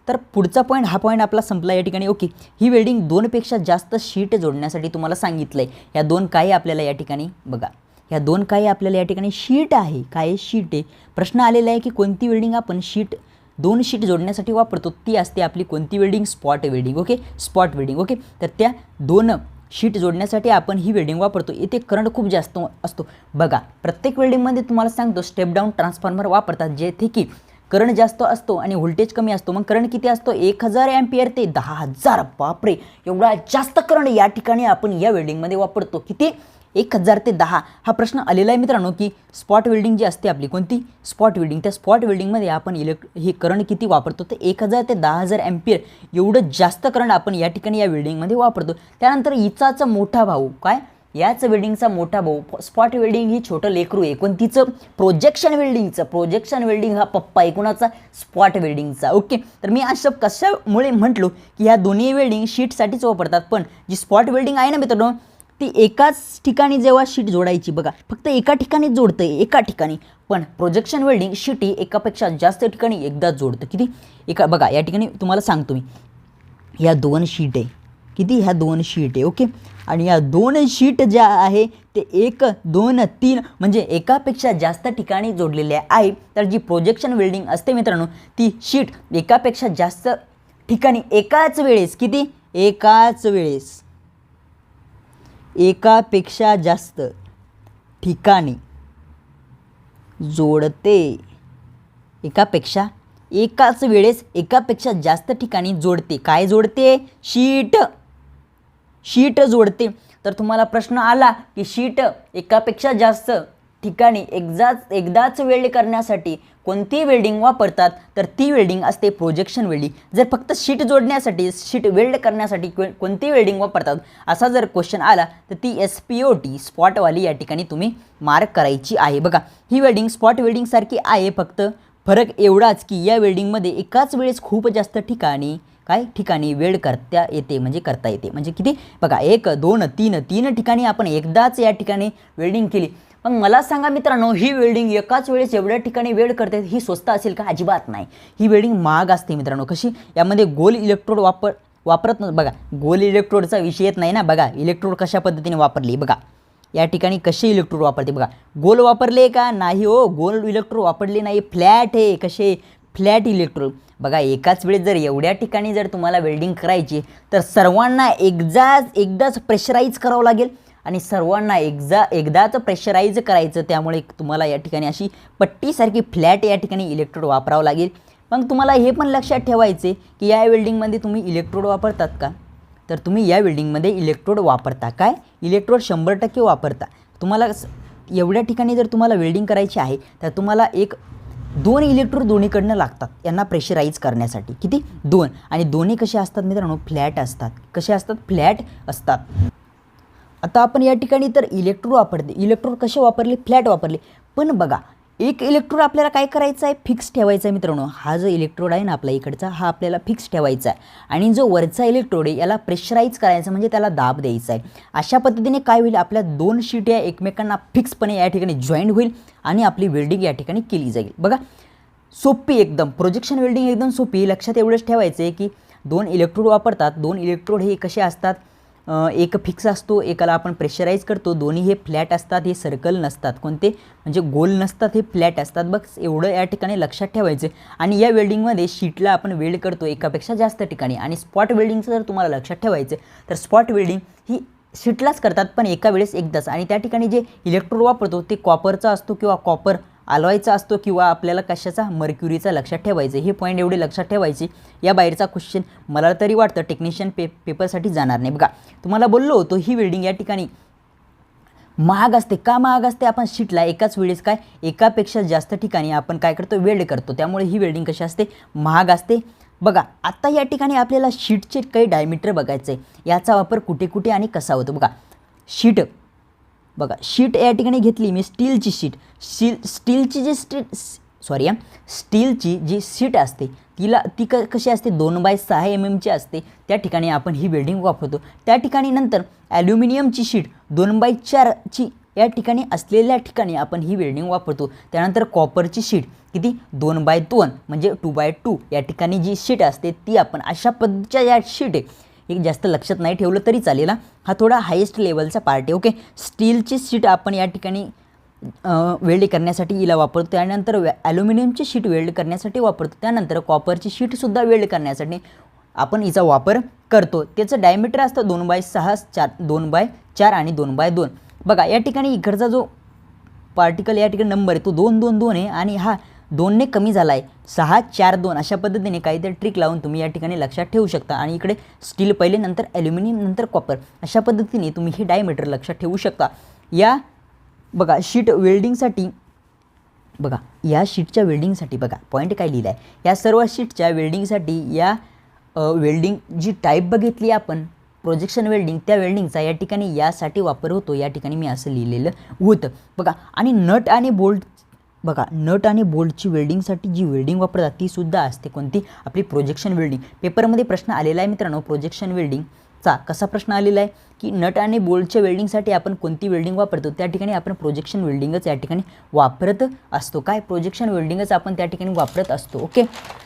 तर पुढचा हा पॉईंट आपला संपला या ठिकाणी. ओके, ही वेल्डिंग 2पेक्षा जास्त शीट जोडण्यासाठी तुम्हाला सांगितलं आहे. ह्या 2 काय आपल्याला या ठिकाणी बघा, ह्या 2 काय आपल्याला या ठिकाणी शीट आहे. काय शीट आहे, प्रश्न आलेला आहे की कोणती वेल्डिंग आपण 2 शीट जोडण्यासाठी वापरतो, ती असते आपली कोणती welding, spot welding. Okay, spot welding. Okay, तर त्या 2 शीट जोडण्यासाठी आपण ही वेल्डिंग वापरतो. इथे करंट खूप जास्त असतो. बघा प्रत्येक वेल्डिंगमध्ये तुम्हाला सांगतो स्टेप डाऊन ट्रान्सफॉर्मर वापरतात, जेथे की करंट जास्त असतो आणि व्होल्टेज कमी असतो. मग करंट किती असतो, 1000 एम्पियर ते 10,000. बापरे, एवढा जास्त करंट या ठिकाणी आपण या वेल्डिंगमध्ये वापरतो. किती, 1000 ते 10. हा प्रश्न आलेला आहे मित्रांनो की स्पॉट वेल्डिंग जी असते आपली कोणती, स्पॉट वेल्डिंग, त्या स्पॉट वेल्डिंगमध्ये आपण हे करंट किती वापरतो, तर 1000 ते 10,000 एम्पियर एवढं जास्त करंट आपण या ठिकाणी या वेल्डिंगमध्ये वापरतो. त्यानंतर हिचाच मोठा भाऊ काय, याच वेल्डिंगचा मोठा भाऊ स्पॉट वेल्डिंग ही छोटं लेकरू आहे कोणतीचं, प्रोजेक्शन वेल्डिंग हा पप्पा आहे कुणाचा, स्पॉट वेल्डिंगचा. ओके, तर मी असं कशामुळे म्हटलो की ह्या दोन्ही वेल्डिंग शीटसाठीच वापरतात. पण जी स्पॉट वेल्डिंग आहे ना मित्रांनो, ती एकाच ठिकाणी जेव्हा शीट जोडायची, बघा फक्त एका ठिकाणीच जोडतं, एका ठिकाणी. पण प्रोजेक्शन वेल्डिंग शीट ही एकापेक्षा जास्त ठिकाणी एकदाच जोडतं. किती, बघा या ठिकाणी तुम्हाला सांगतो मी, ह्या 2 शीट आहे, किती, ह्या 2 शीट आहे. ओके, आणि या 2 शीट ज्या आहे ते 1, 2, 3 म्हणजे एकापेक्षा जास्त ठिकाणी जोडलेल्या आहे. तर जी प्रोजेक्शन वेल्डिंग असते मित्रांनो, ती शीट एकापेक्षा जास्त ठिकाणी एकाच वेळेस एकापेक्षा जास्त ठिकाणी जोडते. एकाच वेळेस एकापेक्षा जास्त ठिकाणी जोडते. काय जोडते, शीट जोडते. तर तुम्हाला प्रश्न आला की शीट एकापेक्षा जास्त ठिकाणी एकदाच वेल्ड करण्यासाठी कोणती वेल्डिंग वापरतात, तर ती वेल्डिंग असते प्रोजेक्शन वेल्डिंग. जर फक्त शीट जोडण्यासाठी, शीट वेल्ड करण्यासाठी कोणती वेल्डिंग वापरतात असा जर क्वेश्चन आला तर ती SPOT स्पॉटवाली या ठिकाणी तुम्ही मार्क करायची आहे. बघा ही वेल्डिंग स्पॉट वेल्डिंगसारखी आहे, फक्त फरक एवढाच की या वेल्डिंगमध्ये एकाच वेळेस खूप जास्त ठिकाणी वेल्ड करता येते. म्हणजे किती, बघा 1, 2, 3 ठिकाणी आपण एकदाच या ठिकाणी वेल्डिंग केली. मग मला सांगा मित्रांनो, ही वेल्डिंग एकाच वेळेस एवढ्या ठिकाणी वेल्ड करते, ही स्वस्त असेल का? अजिबात नाही. ही वेल्डिंग महाग असते मित्रांनो. कशी? यामध्ये गोल इलेक्ट्रोड वापरत नाही. बघा, गोल इलेक्ट्रोडचा विषय येत नाही ना. बघा इलेक्ट्रोड कशा पद्धतीने वापरली, बघा या ठिकाणी कसे इलेक्ट्रोड वापरते. बघा गोल वापरले का? नाही हो, गोल इलेक्ट्रोड वापरले नाही. फ्लॅट आहे. कसे? Flat electrode. बघा एकाच वेळेस जर एवढ्या ठिकाणी जर तुम्हाला वेल्डिंग करायची तर सर्वांना एकदाच प्रेशराईज करावं लागेल आणि सर्वांना एकदाच प्रेशराईज करायचं. त्यामुळे तुम्हाला या ठिकाणी अशी पट्टीसारखी फ्लॅट या ठिकाणी इलेक्ट्रोड वापरावं लागेल. मग तुम्हाला हे पण लक्षात ठेवायचे की या वेल्डिंगमध्ये तुम्ही इलेक्ट्रोड वापरतात का? तर तुम्ही या वेल्डिंगमध्ये इलेक्ट्रोड वापरता. काय? इलेक्ट्रोड 100% वापरता. तुम्हाला एवढ्या ठिकाणी जर तुम्हाला वेल्डिंग करायची आहे तर तुम्हाला 2 इलेक्ट्रोड दोन्हीकडनं लागतात यांना प्रेशराईज करण्यासाठी. किती? 2. आणि दोन्ही कसे असतात मित्रांनो? फ्लॅट असतात. कसे असतात? फ्लॅट असतात. आता आपण या ठिकाणी तर इलेक्ट्रोड वापरते. इलेक्ट्रोड कसे वापरले? फ्लॅट वापरले. पण बघा एक इलेक्ट्रोड आपल्याला काय करायचं आहे? फिक्स ठेवायचा आहे मित्रांनो. हा जो इलेक्ट्रोड आहे ना आपला इकडचा, हा आपल्याला फिक्स ठेवायचा आहे आणि जो वरचा इलेक्ट्रोड आहे याला प्रेशराईज करायचा, म्हणजे त्याला दाब द्यायचा आहे. अशा पद्धतीने काय होईल? आपल्या 2 शीट या एकमेकांना फिक्सपणे या ठिकाणी जॉईंट होईल आणि आपली वेल्डिंग या ठिकाणी केली जाईल. बघा सोपी एकदम. प्रोजेक्शन वेल्डिंग एकदम सोपी. लक्षात एवढंच ठेवायचं आहे की 2 इलेक्ट्रोड वापरतात. 2 इलेक्ट्रोड हे कसे असतात? एक फिक्स असतो, एकाला आपण प्रेशराईज करतो. दोन्ही हे फ्लॅट असतात. हे सर्कल नसतात. कोणते? म्हणजे गोल नसतात, हे फ्लॅट असतात. बस एवढं या ठिकाणी लक्षात ठेवायचं. आणि या वेल्डिंगमध्ये शीटला आपण वेल्ड करतो एकापेक्षा जास्त ठिकाणी. आणि स्पॉट वेल्डिंगचं जर तुम्हाला लक्षात ठेवायचं तर स्पॉट वेल्डिंग ही शीटलाच करतात पण एका वेळेस एकदाच. आणि त्या ठिकाणी जे इलेक्ट्रोड वापरतो ते कॉपरचा असतो किंवा कॉपर अलॉयचा असतो किंवा आपल्याला कशाचा? मर्क्युरीचा. लक्षात ठेवायचं. हे पॉईंट एवढे लक्षात ठेवायचे. या बाहेरचा क्वेश्चन मला तरी वाटतं टेक्निशियन पेपरसाठी जाणार नाही. बघा तुम्हाला बोललो होतो ही वेल्डिंग या ठिकाणी महाग असते. का महाग असते? आपण शीटला एकाच वेळेस काय एकापेक्षा जास्त ठिकाणी आपण काय करतो? वेल्ड करतो. त्यामुळे ही वेल्डिंग कशी असते? महाग असते. बघा आता या ठिकाणी आपल्याला शीटचे काही डायमीटर बघायचं आहे. याचा वापर कुठे कुठे आणि कसा होतो? बघा शीट. बघा शीट या ठिकाणी घेतली मी स्टीलची शीट. स्टीलची जी शीट असते ती कशी असते? 2x6 mm असते. त्या ठिकाणी आपण ही वेल्डिंग वापरतो. त्या ठिकाणी नंतर ॲल्युमिनियमची शीट 2x4 या ठिकाणी असलेल्या ठिकाणी आपण ही वेल्डिंग वापरतो. त्यानंतर कॉपरची शीट किती? 2x2 म्हणजे 2x2 या ठिकाणी जी शीट असते ती आपण अशा पद्धतीच्या या शीट आहे. एक जास्त लक्षात नाही ठेवलं तरी चालेल. हा थोडा हायेस्ट लेवलचा पार्ट आहे. ओके. स्टीलची शीट आपण या ठिकाणी वेल्ड करण्यासाठी हिला वापरतो. त्यानंतर ॲल्युमिनियमची शीट वेल्ड करण्यासाठी वापरतो. त्यानंतर कॉपरची शीटसुद्धा वेल्ड करण्यासाठी आपण हिचा वापर करतो. त्याचं डायमीटर असतं 2x6, 2x4 आणि 2x2. बघा या ठिकाणी इकडचा जो पार्टिकल या ठिकाणी नंबर आहे तो 2, 2, 2 आहे आणि हा 2ने कमी झाला आहे 6, 4, 2. अशा पद्धतीने काहीतरी ट्रिक लावून तुम्ही या ठिकाणी लक्षात ठेवू शकता. आणि इकडे स्टील पहिले, नंतर ॲल्युमिनियम, नंतर कॉपर. अशा पद्धतीने तुम्ही हे डायमीटर लक्षात ठेवू शकता. या बघा शीट वेल्डिंगसाठी, बघा या शीटच्या वेल्डिंगसाठी बघा पॉईंट काय लिहिला आहे? या सर्व शीटच्या वेल्डिंगसाठी या वेल्डिंग जी टाईप बघितली आपण प्रोजेक्शन वेल्डिंग, त्या वेल्डिंगचा या ठिकाणी यासाठी वापर होतो. या ठिकाणी मी असं लिहिलेलं होतं बघा. आणि नट आणि बोल्ट, बघा नट आणि बोल्टची वेल्डिंगसाठी जी वेल्डिंग वापरतात ती सुद्धा असते. कोणती? आपली प्रोजेक्शन वेल्डिंग. पेपरमध्ये प्रश्न आलेला आहे मित्रांनो प्रोजेक्शन वेल्डिंगचा. कसा प्रश्न आलेला आहे की नट आणि बोल्टच्या वेल्डिंगसाठी आपण कोणती वेल्डिंग वापरतो? त्या ठिकाणी आपण प्रोजेक्शन वेल्डिंगच या ठिकाणी वापरत असतो. काय? प्रोजेक्शन वेल्डिंगच आपण त्या ठिकाणी वापरत असतो. ओके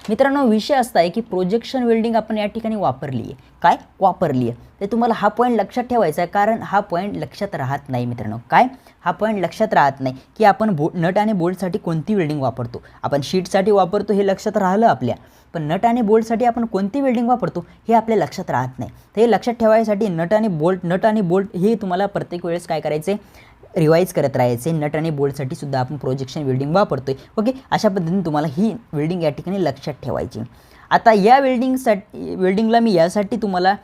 मित्रांनो, विषय असा आहे की प्रोजेक्शन वेल्डिंग आपण या ठिकाणी वापरली आहे. काय? वापरली आहे. ते तुम्हाला हा पॉईंट लक्षात ठेवायचा आहे, कारण हा पॉईंट लक्षात राहत नाही मित्रांनो. काय? हा पॉईंट लक्षात राहत नाही की आपण नट आणि बोल्टसाठी कोणती वेल्डिंग वापरतो. आपण शीटसाठी वापरतो हे लक्षात राहिलं आपल्या, पण नट आणि बोल्टसाठी आपण कोणती वेल्डिंग वापरतो हे आपल्या लक्षात राहत नाही. तर हे लक्षात ठेवायसाठी नट आणि बोल्ट हे तुम्हाला प्रत्येक वेळेस काय करायचे? रिवाईज करत राहायचे. नट आणि बोल्टसाठी सुद्धा आपण प्रोजेक्शन वेल्डिंग वापरतोय. ओके. अशा पद्धतीने तुम्हाला ही वेल्डिंग या ठिकाणी लक्षात ठेवायची. आता या वेल्डिंगला मी यासाठी तुम्हाला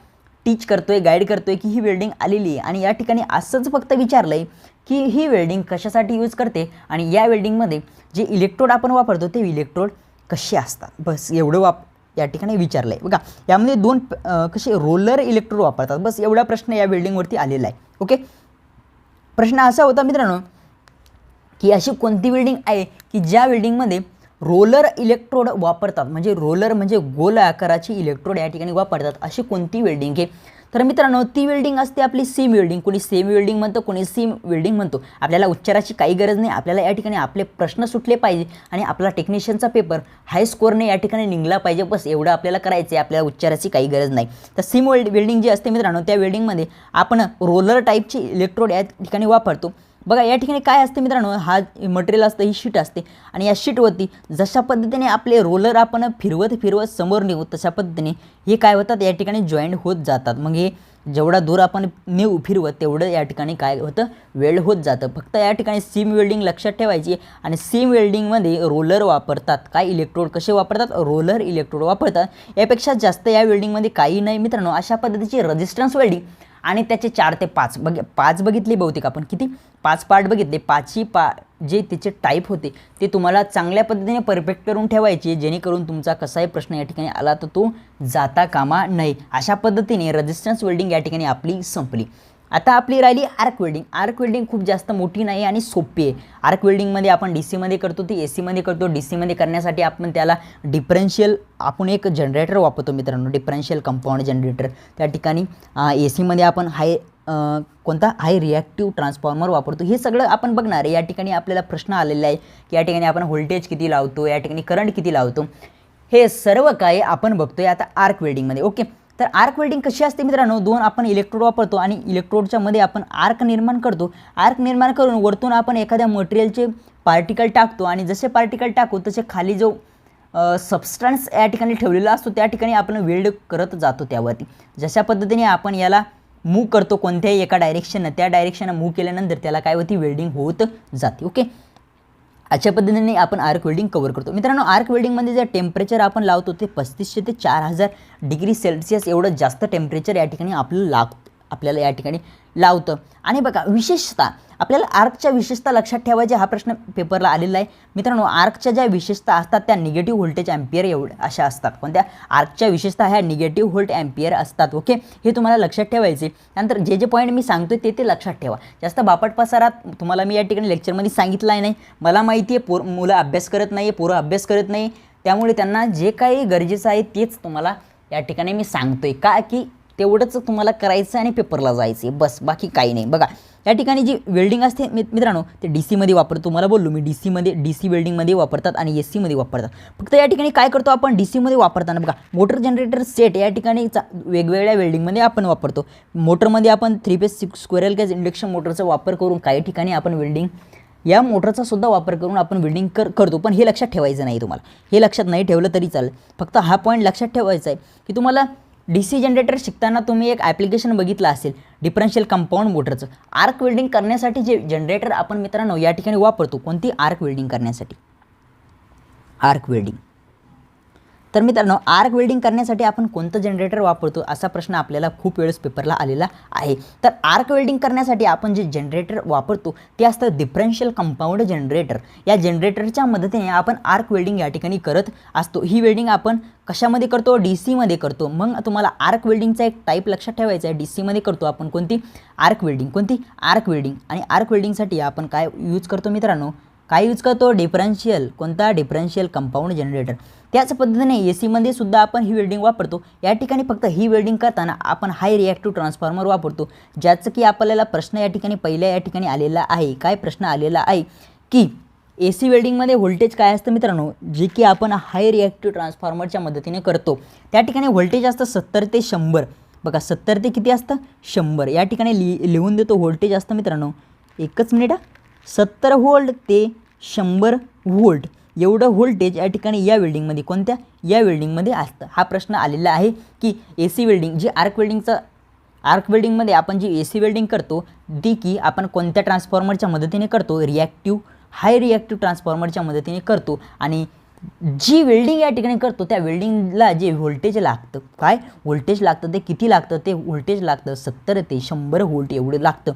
टीच करतोय, गाईड करतोय की ही वेल्डिंग आलेली आहे आणि या ठिकाणी असंच फक्त विचारलं आहे की ही वेल्डिंग कशासाठी यूज करते आणि या वेल्डिंगमध्ये जे इलेक्ट्रोड आपण वापरतो ते इलेक्ट्रोड कसे असतात. बस एवढं या ठिकाणी विचारलं आहे बघा. यामध्ये 2 कसे रोलर इलेक्ट्रोड वापरतात. बस एवढा प्रश्न या वेल्डिंगवरती आलेला आहे. ओके. प्रश्न असा होता मित्रांनो की अशी कोणती वेल्डिंग आहे की ज्या वेल्डिंगमध्ये रोलर इलेक्ट्रोड वापरतात, म्हणजे रोलर म्हणजे गोल आकाराची इलेक्ट्रोड या ठिकाणी वापरतात. अशी कोणती वेल्डिंग आहे? तर मित्रांनो ती वेल्डिंग असते आपली सेम वेल्डिंग. कोणी सेम वेल्डिंग म्हणतो, कोणी सीम वेल्डिंग म्हणतो. आपल्याला उच्चाराची काही गरज नाही. आपल्याला या ठिकाणी आपले प्रश्न सुटले पाहिजे आणि आपला टेक्निशियनचा पेपर हाय स्कोअरने या ठिकाणी निघला पाहिजे. बस एवढं आपल्याला करायचं आहे. आपल्याला उच्चाराची काही गरज नाही. तर सीम वेल्डिंग जी असते मित्रांनो, त्या वेल्डिंगमध्ये आपण रोलर टाईपची इलेक्ट्रोड या ठिकाणी वापरतो. बघा या ठिकाणी काय असते मित्रांनो, हा मटेरियल असतं, ही शीट असते आणि या शीटवरती जशा पद्धतीने आपले रोलर आपण फिरवत समोर नेऊ तशा पद्धतीने हे काय होतात या ठिकाणी जॉईंट होत जातात. मग हे जेवढा दूर आपण नेऊ फिरवत तेवढं या ठिकाणी काय होतं, वेल्ड होत जातं. फक्त या ठिकाणी सीम वेल्डिंग लक्षात ठेवायची आणि सीम वेल्डिंगमध्ये रोलर वापरतात. काय इलेक्ट्रोड कसे वापरतात, रोलर इलेक्ट्रोड वापरतात. यापेक्षा जास्त या वेल्डिंगमध्ये काही नाही मित्रांनो. अशा पद्धतीची रेझिस्टन्स वेल्डिंग आणि त्याचे 4 ते 5 बघितले बहुतेक आपण, किती 5 पार्ट बघितले. जे त्याचे टाईप होते ते तुम्हाला चांगल्या पद्धतीने परफेक्ट करून ठेवायचे, जेणेकरून तुमचा कसाही प्रश्न या ठिकाणी आला तर तो जाता कामा नये. अशा पद्धतीने रेझिस्टन्स वेल्डिंग या ठिकाणी आपली संपली. आता आपली राहिली आर्क वेल्डिंग. आर्क वेल्डिंग खूप जास्त मोठी नाही आणि सोपी आहे. आर्क वेल्डिंगमध्ये आपण डीसीमध्ये करतो, ती एसीमध्ये करतो. डीसीमध्ये करण्यासाठी आपण त्याला आपण एक जनरेटर वापरतो मित्रांनो, डिफरन्शियल कंपाऊंड जनरेटर. त्या ठिकाणी एसीमध्ये आपण हाय रिॲक्टिव्ह ट्रान्सफॉर्मर वापरतो. हे सगळं आपण बघणार आहे. या ठिकाणी आपल्याला प्रश्न आलेला आहे की या ठिकाणी आपण व्होल्टेज किती लावतो, या ठिकाणी करंट किती लावतो, हे सर्व काही आपण बघतोय आता आर्क वेल्डिंगमध्ये. ओके, तर आर्क वेल्डिंग कशी असते मित्रांनो, 2 आपण इलेक्ट्रोड वापरतो आणि इलेक्ट्रोडच्या मध्ये आपण आर्क निर्माण करतो. आर्क निर्माण करून वरतून आपण एखाद्या मटेरियलचे पार्टिकल टाकतो आणि जसे पार्टिकल टाकू तसे खाली जो सबस्टन्स या ठिकाणी ठेवलेला असतो त्या ठिकाणी आपण वेल्ड करत जातो त्यावरती. जशा पद्धतीने आपण याला मूव करतो कोणत्याही एका डायरेक्शननं, त्या डायरेक्शननं मूव केल्यानंतर त्याला काय होती, वेल्डिंग होत जाते. ओके, अशा पद्धतीने आपण आर्क वेल्डिंग कवर करतो. मित्रांनो आर्क वेल्डिंगमध्ये जे टेम्परेचर आपण लावतो ते 3500 ते 4000 डिग्री सेल्सिअस एवढं जास्त टेम्परेचर या ठिकाणी आपल्याला या ठिकाणी लावतं. आणि बघा विशेषतः आपल्याला आर्कच्या विशेषता लक्षात ठेवायचे, हा प्रश्न पेपरला आलेला आहे मित्रांनो. आर्कच्या ज्या विशेषता असतात त्या निगेटिव्ह व्होल्टेज एम्पियर अशा असतात. कोणत्या आर्कच्या विशेषता ह्या निगेटिव्ह व्होल्ट एम्पियर असतात. ओके, हे तुम्हाला लक्षात ठेवायचे. त्यानंतर जे पॉईंट मी सांगतोय ते लक्षात ठेवा. जास्त बापट पसारात तुम्हाला मी या ठिकाणी लेक्चरमध्ये सांगितलं आहे नाही. मला माहिती आहे मुलं अभ्यास करत नाही, पोरं अभ्यास करत नाही, त्यामुळे त्यांना जे काही गरजेचं आहे तेच तुम्हाला या ठिकाणी मी सांगतोय. का की तेवढंच तुम्हाला करायचं आणि पेपरला जायचं बस, बाकी काही नाही. बघा या ठिकाणी जी वेल्डिंग असते मित्रांनो ते डीसीमध्ये वापरतो. तुम्हाला बोललो मी डीसी वेल्डिंगमध्ये वापरतात आणि एसीमध्ये वापरतात. फक्त या ठिकाणी काय करतो आपण, डीसीमध्ये वापरताना बघा मोटर जनरेटर सेट या ठिकाणी वेगवेगळ्या वेल्डिंगमध्ये आपण वापरतो. मोटरमध्ये आपण 3 फेज स्क्वेरल केज इंडक्शन मोटरचा वापर करून काही ठिकाणी आपण वेल्डिंग या मोटरचा सुद्धा वापर करून आपण वेल्डिंग करतो. पण हे लक्षात ठेवायचं नाही तुम्हाला. हे लक्षात नाही ठेवलं तरी चालेल. फक्त हा पॉईंट लक्षात ठेवायचा आहे की तुम्हाला डीसी जनरेटर शिकताना तुम्ही एक ॲप्लिकेशन बघितलं असेल डिफरन्शियल कंपाऊंड मोटरचं. आर्क वेल्डिंग करण्यासाठी जे जनरेटर आपण मित्रांनो या ठिकाणी वापरतो, कोणती आर्क वेल्डिंग करण्यासाठी, आर्क वेल्डिंग. तर मित्रांनो आर्क वेल्डिंग करण्यासाठी आपण कोणतं जनरेटर वापरतो असा प्रश्न आपल्याला खूप वेळेस पेपरला आलेला आहे. तर आर्क वेल्डिंग करण्यासाठी आपण जे जनरेटर वापरतो ते असतं डिफरन्शियल कंपाऊंड जनरेटर. या जनरेटरच्या मदतीने आपण आर्क वेल्डिंग या ठिकाणी करत असतो. ही वेल्डिंग आपण कशामध्ये करतो, डीसीमध्ये करतो. मग तुम्हाला आर्क वेल्डिंगचा एक टाईप लक्षात ठेवायचा आहे. डीसीमध्ये करतो आपण कोणती, आर्क वेल्डिंग. कोणती, आर्क वेल्डिंग. आणि आर्क वेल्डिंगसाठी आपण काय यूज करतो मित्रांनो, काय यूज करतो, डिफरन्शियल कंपाऊंड जनरेटर. त्याच पद्धतीने एसीमध्ये सुद्धा आपण ही वेल्डिंग वापरतो. या ठिकाणी फक्त ही वेल्डिंग करताना आपण हाय रिॲक्टिव्ह ट्रान्सफॉर्मर वापरतो, ज्याचं की आपल्याला प्रश्न या ठिकाणी पहिल्या या ठिकाणी आलेला आहे. काय प्रश्न आलेला आहे की एसी वेल्डिंगमध्ये व्होल्टेज काय असतं मित्रांनो, जे की आपण हाय रिॲक्टिव्ह ट्रान्सफॉर्मरच्या मदतीने करतो. त्या ठिकाणी व्होल्टेज असतं 70 ते 100. बघा 70 ते किती असतं, 100. या ठिकाणी लिहून देतो. व्होल्टेज असतं मित्रांनो, एकच मिनिट, 70 व्होल्ट ते 100 व्होल्ट एवढं व्होल्टेज या ठिकाणी या वेल्डिंगमध्ये, कोणत्या, या वेल्डिंगमध्ये असतं. हा प्रश्न आलेला आहे की एसी वेल्डिंग जी आर्क वेल्डिंगमध्ये आपण जी एसी वेल्डिंग करतो ती की आपण कोणत्या ट्रान्सफॉर्मरच्या मदतीने करतो, हाय रिॲक्टिव्ह ट्रान्सफॉर्मरच्या मदतीने करतो. आणि जी वेल्डिंग या ठिकाणी करतो त्या वेल्डिंगला जे व्होल्टेज लागतं, काय व्होल्टेज लागतं, ते किती लागतं, ते व्होल्टेज लागतं 70 ते 100 व्होल्ट एवढं लागतं.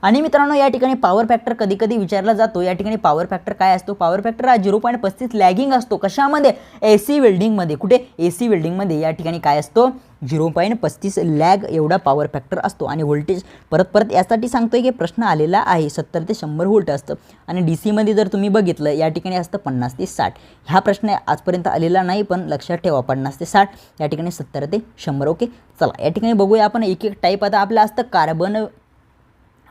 आणि मित्रांनो या ठिकाणी पॉवर फॅक्टर कधी कधी विचारला जातो. या ठिकाणी पॉवर फॅक्टर काय असतो? पॉवर फॅक्टर हा 0.35 लॅगिंग असतो. कशामध्ये? AC वेल्डिंगमध्ये. कुठे? AC वेल्डिंगमध्ये या ठिकाणी काय असतो? 0.35 लॅग एवढा पॉवर फॅक्टर असतो. आणि व्होल्टेज परत यासाठी सांगतोय की प्रश्न आलेला आहे 70 ते 100 व्होल्ट असतं. आणि DC मध्ये जर तुम्ही बघितलं या ठिकाणी असतं 50 ते 60. हा प्रश्न आजपर्यंत आलेला नाही, पण लक्षात ठेवा 50 ते 60, या ठिकाणी 70 ते 100. ओके, चला या ठिकाणी बघूया आपण एक एक टाईप. आता आपलं असतं कार्बन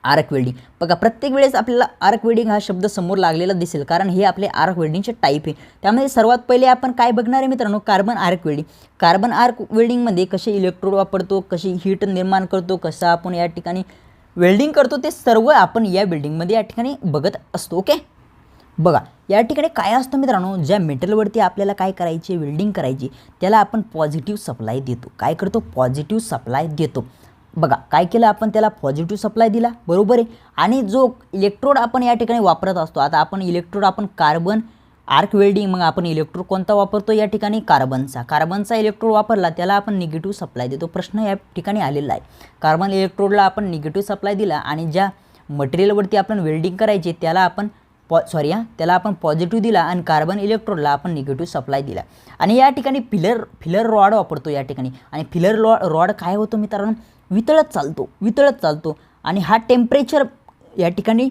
आर्क वेल्डिंग. बघा प्रत्येक वेळेस आपल्याला आर्क वेल्डिंग हा शब्द समोर लागलेला दिसेल, कारण हे आपले आर्क वेल्डिंगचे टाईप आहे. त्यामध्ये सर्वात पहिले आपण काय बघणार आहे मित्रांनो? Carbon arc welding. Carbon arc वेल्डिंगमध्ये कसे इलेक्ट्रोड वापरतो, कशी हीट निर्माण करतो, कसं आपण या ठिकाणी वेल्डिंग करतो, ते सर्व आपण या वेल्डिंगमध्ये या ठिकाणी बघत असतो. ओके, बघा या ठिकाणी काय असतं मित्रांनो? ज्या मेटलवरती आपल्याला काय करायची, वेल्डिंग करायची, त्याला आपण पॉझिटिव्ह सप्लाय देतो. काय करतो? पॉझिटिव्ह सप्लाय देतो. बघा काय केलं आपण? त्याला पॉझिटिव्ह सप्लाय दिला, बरोबर आहे. आणि जो इलेक्ट्रोड आपण या ठिकाणी वापरत असतो, आता आपण इलेक्ट्रोड आपण कार्बन आर्क वेल्डिंग, मग आपण इलेक्ट्रोड कोणता वापरतो? या ठिकाणी कार्बनचा इलेक्ट्रोड वापरला, त्याला आपण निगेटिव्ह सप्लाय देतो. प्रश्न या ठिकाणी आलेला आहे. कार्बन इलेक्ट्रोडला आपण निगेटिव्ह सप्लाय दिला आणि ज्या मटेरियलवरती आपण वेल्डिंग करायची त्याला आपण त्याला आपण पॉझिटिव्ह दिला आणि कार्बन इलेक्ट्रोडला आपण निगेटिव्ह सप्लाय दिला. आणि या ठिकाणी फिलर रॉड वापरतो या ठिकाणी. आणि फिलर रॉड काय होतो मित्रांनो? वितळत चालतो आणि हा टेम्परेचर या ठिकाणी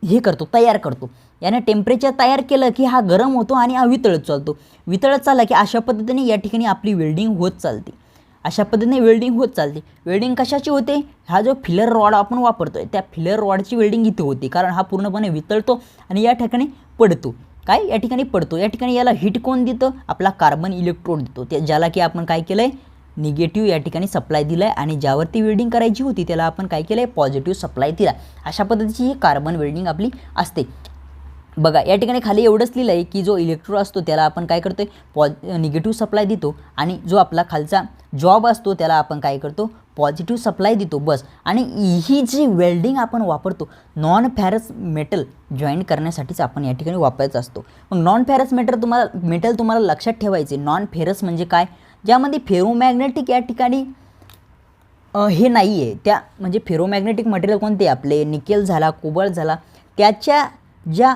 हे करतो, तयार करतो. याने टेम्परेचर तयार केलं की हा गरम होतो आणि हा वितळत चालला की अशा पद्धतीने या ठिकाणी आपली वेल्डिंग होत चालते. वेल्डिंग कशाची होते? हा जो फिलर रॉड आपण वापरतोय त्या फिलर रॉडची वेल्डिंग इथे होते, कारण हा पूर्णपणे वितळतो आणि या ठिकाणी पडतो. या ठिकाणी याला हीट कोण देतं? आपला कार्बन इलेक्ट्रोड देतो, ज्याला की आपण काय केलं आहे? निगेटिव्ह या ठिकाणी सप्लाय दिला आहे. आणि ज्यावरती वेल्डिंग करायची होती त्याला आपण काय केलं आहे? पॉझिटिव्ह सप्लाय दिला. अशा पद्धतीची ही कार्बन वेल्डिंग आपली असते. बघा या ठिकाणी खाली एवढंच लिहिलं आहे की जो इलेक्ट्रोड असतो त्याला आपण काय करतो? निगेटिव्ह सप्लाय देतो. आणि जो आपला खालचा जॉब असतो त्याला आपण काय करतो? पॉझिटिव्ह सप्लाय देतो, बस. आणि ही जी वेल्डिंग आपण वापरतो नॉन फॅरस मेटल जॉईन करण्यासाठीच आपण या ठिकाणी वापरायचं असतो. मग नॉन फॅरस मेटल तुम्हाला लक्षात ठेवायचे. नॉन फेरस म्हणजे काय? ज्यामध्ये फेरोमॅग्नेटिक या ठिकाणी हे नाही आहे. त्या म्हणजे फेरोमॅग्नेटिक मटेरियल कोणते? आपले निकेल झाला, कोबाल्ट झाला, त्याच्या ज्या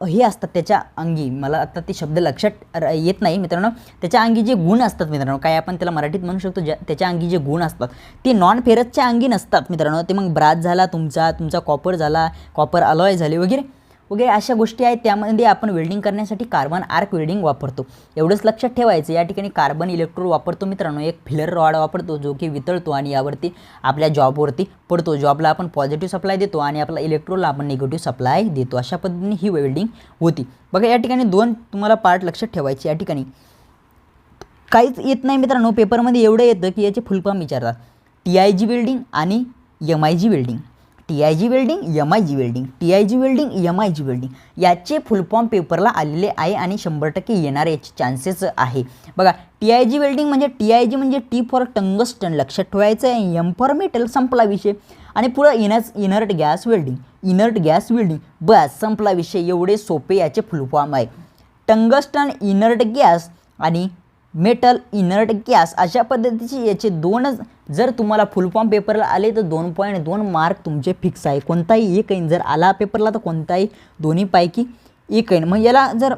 हे असतात त्याच्या अंगी, मला आता ते शब्द लक्षात येत नाही मित्रांनो, त्याच्या अंगी जे गुण असतात मित्रांनो, काय आपण त्याला मराठीत म्हणू शकतो, त्याच्या अंगी जे गुण असतात ते नॉन फेरसच्या अंगी नसतात मित्रांनो. ते मग ब्रास झाला, तुमचा कॉपर झाला, कॉपर अलॉय झाले वगैरे अशा गोष्टी आहेत. त्यामध्ये आपण वेल्डिंग करण्यासाठी कार्बन आर्क वेल्डिंग वापरतो. एवढंच लक्षात ठेवायचं. या ठिकाणी कार्बन इलेक्ट्रोड वापरतो मित्रांनो, एक फिलर रॉड वापरतो जो की वितळतो आणि यावरती आपल्या जॉबवरती पडतो. जॉबला आपण पॉझिटिव्ह सप्लाय देतो आणि आपला इलेक्ट्रोडला आपण निगेटिव्ह सप्लाय देतो. अशा पद्धतीने ही वेल्डिंग होती. बघा या ठिकाणी 2 तुम्हाला पार्ट लक्षात ठेवायचे. या ठिकाणी काहीच येत नाही मित्रांनो, पेपरमध्ये एवढं येतं की याचे फुलफॉर्म विचारतात. TIG वेल्डिंग आणि MIG welding. TIG welding, MIG welding याचे फुलफॉर्म पेपरला आलेले आहे आणि 100% येणार याचे चान्सेस आहे. बघा TIG वेल्डिंग म्हणजे TIG म्हणजे T फॉर टंगस्टन लक्षात ठेवायचं आहे. M फॉर मेटल, संपला विषय. आणि पुढं इनर्ट गॅस वेल्डिंग, बस संपला विषय. एवढे सोपे याचे फुलफॉर्म आहे. टंगस्टन इनर्ट गॅस आणि मेटल इनर्ट गॅस अशा पद्धतीचे याचे 2 जर तुम्हाला फुलफॉर्म पेपरला आले तर 2.2 मार्क तुमचे फिक्स आहे. कोणताही एक येईन. जर आला पेपरला तर कोणताही दोन्हीपैकी एक येईन. मग याला जर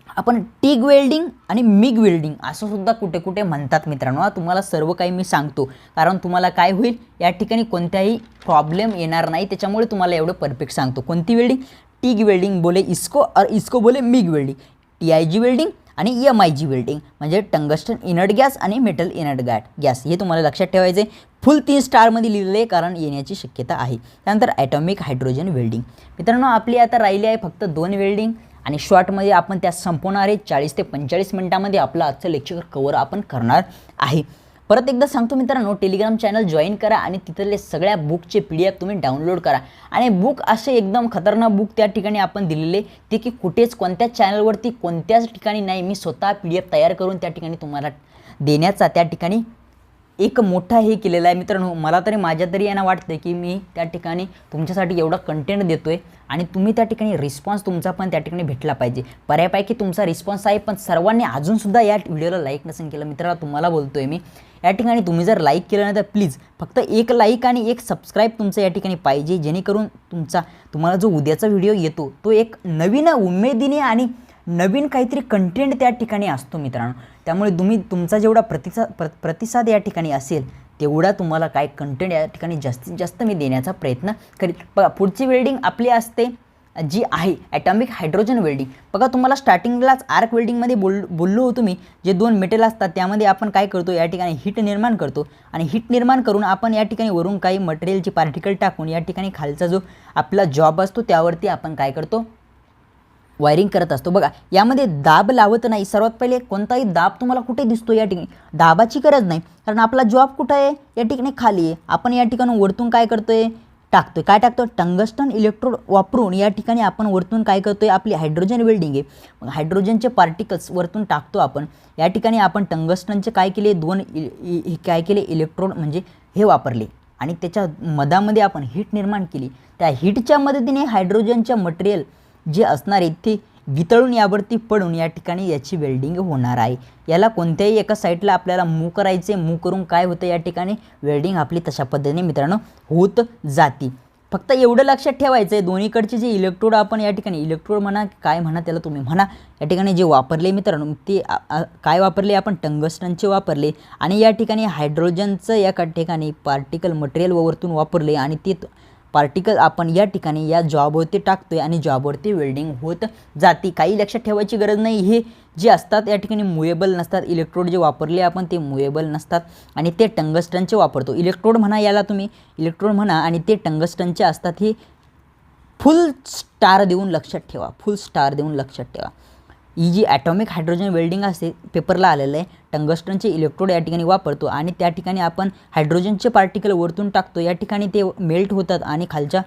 आपण टिग वेल्डिंग आणि मिग वेल्डिंग असं सुद्धा कुठे कुठे म्हणतात मित्रांनो. तुम्हाला सर्व काही मी सांगतो, कारण तुम्हाला काय होईल या ठिकाणी कोणत्याही प्रॉब्लेम येणार नाही, त्याच्यामुळे तुम्हाला एवढं परफेक्ट सांगतो. कोणती वेल्डिंग? टिग वेल्डिंग बोले इसको और इसको बोले मिग वेल्डिंग. TIG वेल्डिंग आणि MIG वेल्डिंग म्हणजे टंगस्टन इनर्ट गॅस आणि मेटल इनर्ट गॅस. हे तुम्हाला लक्षात ठेवायचे. फुल 3 स्टारमध्ये लिहिलेले, कारण येण्याची शक्यता आहे. त्यानंतर ॲटॉमिक हायड्रोजन वेल्डिंग. मित्रांनो आपली आता राहिली आहे फक्त 2 वेल्डिंग आणि शॉर्टमध्ये आपण त्या संपवणार आहे. 40 ते 45 मिनिटामध्ये आपलं आजचं लेक्चर कवर आपण करणार आहे. परत एकदा सांगतो मित्रांनो, टेलिग्राम चॅनल जॉईन करा आणि तिथले सगळ्या बुकचे PDF तुम्ही डाउनलोड करा. आणि बुक असे एकदम खतरनाक बुक त्या ठिकाणी आपण दिलेले, ते की कुठेच कोणत्याच चॅनलवरती कोणत्याच ठिकाणी नाही. मी स्वतः PDF तयार करून त्या ठिकाणी तुम्हाला देण्याचा त्या ठिकाणी एक मोठा हे केलेला आहे मित्रांनो. मला तरी माझ्या तरी यांना वाटतं की मी त्या ठिकाणी तुमच्यासाठी एवढा कंटेंट देतोय आणि तुम्ही त्या ठिकाणी रिस्पॉन्स तुमचा पण त्या ठिकाणी भेटला पाहिजे. बऱ्यापैकी तुमचा रिस्पॉन्स आहे, पण सर्वांनी अजूनसुद्धा या व्हिडिओला लाईक नसेल केलं मित्रांनो, तुम्हाला बोलतोय मी या ठिकाणी तुम्ही जर लाईक केलं नाही तर प्लीज फक्त एक लाईक आणि एक सबस्क्राईब तुमचं या ठिकाणी पाहिजे, जेणेकरून तुम्हाला जो उद्याचा व्हिडिओ येतो तो एक नवीन उमेदीने आणि नवीन काहीतरी कंटेंट त्या ठिकाणी असतो मित्रांनो. त्यामुळे तुमचा जेवढा प्रतिसाद या ठिकाणी असेल तेवढा तुम्हाला काय कंटेंट या ठिकाणी जास्तीत जास्त मी देण्याचा प्रयत्न करीन. बघा पुढची वेल्डिंग आपली असते जी आहे ॲटॉमिक हायड्रोजन वेल्डिंग. बघा तुम्हाला स्टार्टिंगलाच आर्क वेल्डिंगमध्ये बोललो होतो मी, जे 2 मेटल असतात त्यामध्ये आपण काय करतो या ठिकाणी हीट निर्माण करतो आणि हीट निर्माण करून आपण या ठिकाणी वरून काही मटेरियलचे पार्टिकल टाकून या ठिकाणी खालचा जो आपला जॉब असतो त्यावरती आपण काय करतो वायरिंग करत असतो. बघा यामध्ये दाब लावत नाही. सर्वात पहिले कोणताही दाब तुम्हाला कुठे दिसतो या ठिकाणी, दाबाची गरज नाही कारण आपला जॉब कुठं आहे या ठिकाणी खाली आहे. आपण या ठिकाणी वरतून काय करतोय टाकतोय, काय टाकतो टंगस्टन इलेक्ट्रोड वापरून या ठिकाणी आपण वरतून काय करतोय आपली हायड्रोजन वेल्डिंग आहे. मग हायड्रोजनचे पार्टिकल्स वरतून टाकतो आपण. या ठिकाणी आपण टंगस्टनचे काय केले 2 काय केले इलेक्ट्रोड म्हणजे हे वापरले आणि त्याच्या मधामध्ये आपण हीट निर्माण केली. त्या हीटच्या मदतीने हायड्रोजनच्या मटेरियल जे असणार आहे ते वितळून यावरती पडून या ठिकाणी याची वेल्डिंग होणार आहे. याला कोणत्याही एका साईडला आपल्याला मूव करायचे, मूव करून काय होतं या ठिकाणी वेल्डिंग आपली तशा पद्धतीने मित्रांनो होत जाते. फक्त एवढं लक्षात ठेवायचं आहे दोन्हीकडचे जे इलेक्ट्रोड आपण या ठिकाणी इलेक्ट्रोड म्हणा काय म्हणा त्याला तुम्ही म्हणा या ठिकाणी जे वापरले मित्रांनो ते काय वापरले आपण टंगस्टनचे वापरले आणि या ठिकाणी हायड्रोजनचं या ठिकाणी पार्टिकल मटेरियल वरतून वापरले आणि ते पार्टिकल आपण या ठिकाणी या जॉबवरती टाकतोय आणि जॉबवरती वेल्डिंग होत जाते. काही लक्षात ठेवायची गरज नाही, हे जे असतात या ठिकाणी मुवेबल नसतात. इलेक्ट्रोड जे वापरले आपण ते मुवेबल नसतात आणि ते टंगस्टनचे वापरतो. इलेक्ट्रोड म्हणा याला तुम्ही इलेक्ट्रोड म्हणा आणि ते टंगस्टनचे असतात. हे फुल स्टार देऊन लक्षात ठेवा, फुल स्टार देऊन लक्षात ठेवा. ही जी ॲटॉमिक हायड्रोजन वेल्डिंग असते पेपरला आलेलं आहे, टंगस्टनचे इलेक्ट्रोड या ठिकाणी वापरतो आणि त्या ठिकाणी आपण हायड्रोजनचे पार्टिकल वरतून टाकतो. या ठिकाणी ते मेल्ट होतात आणि खालच्या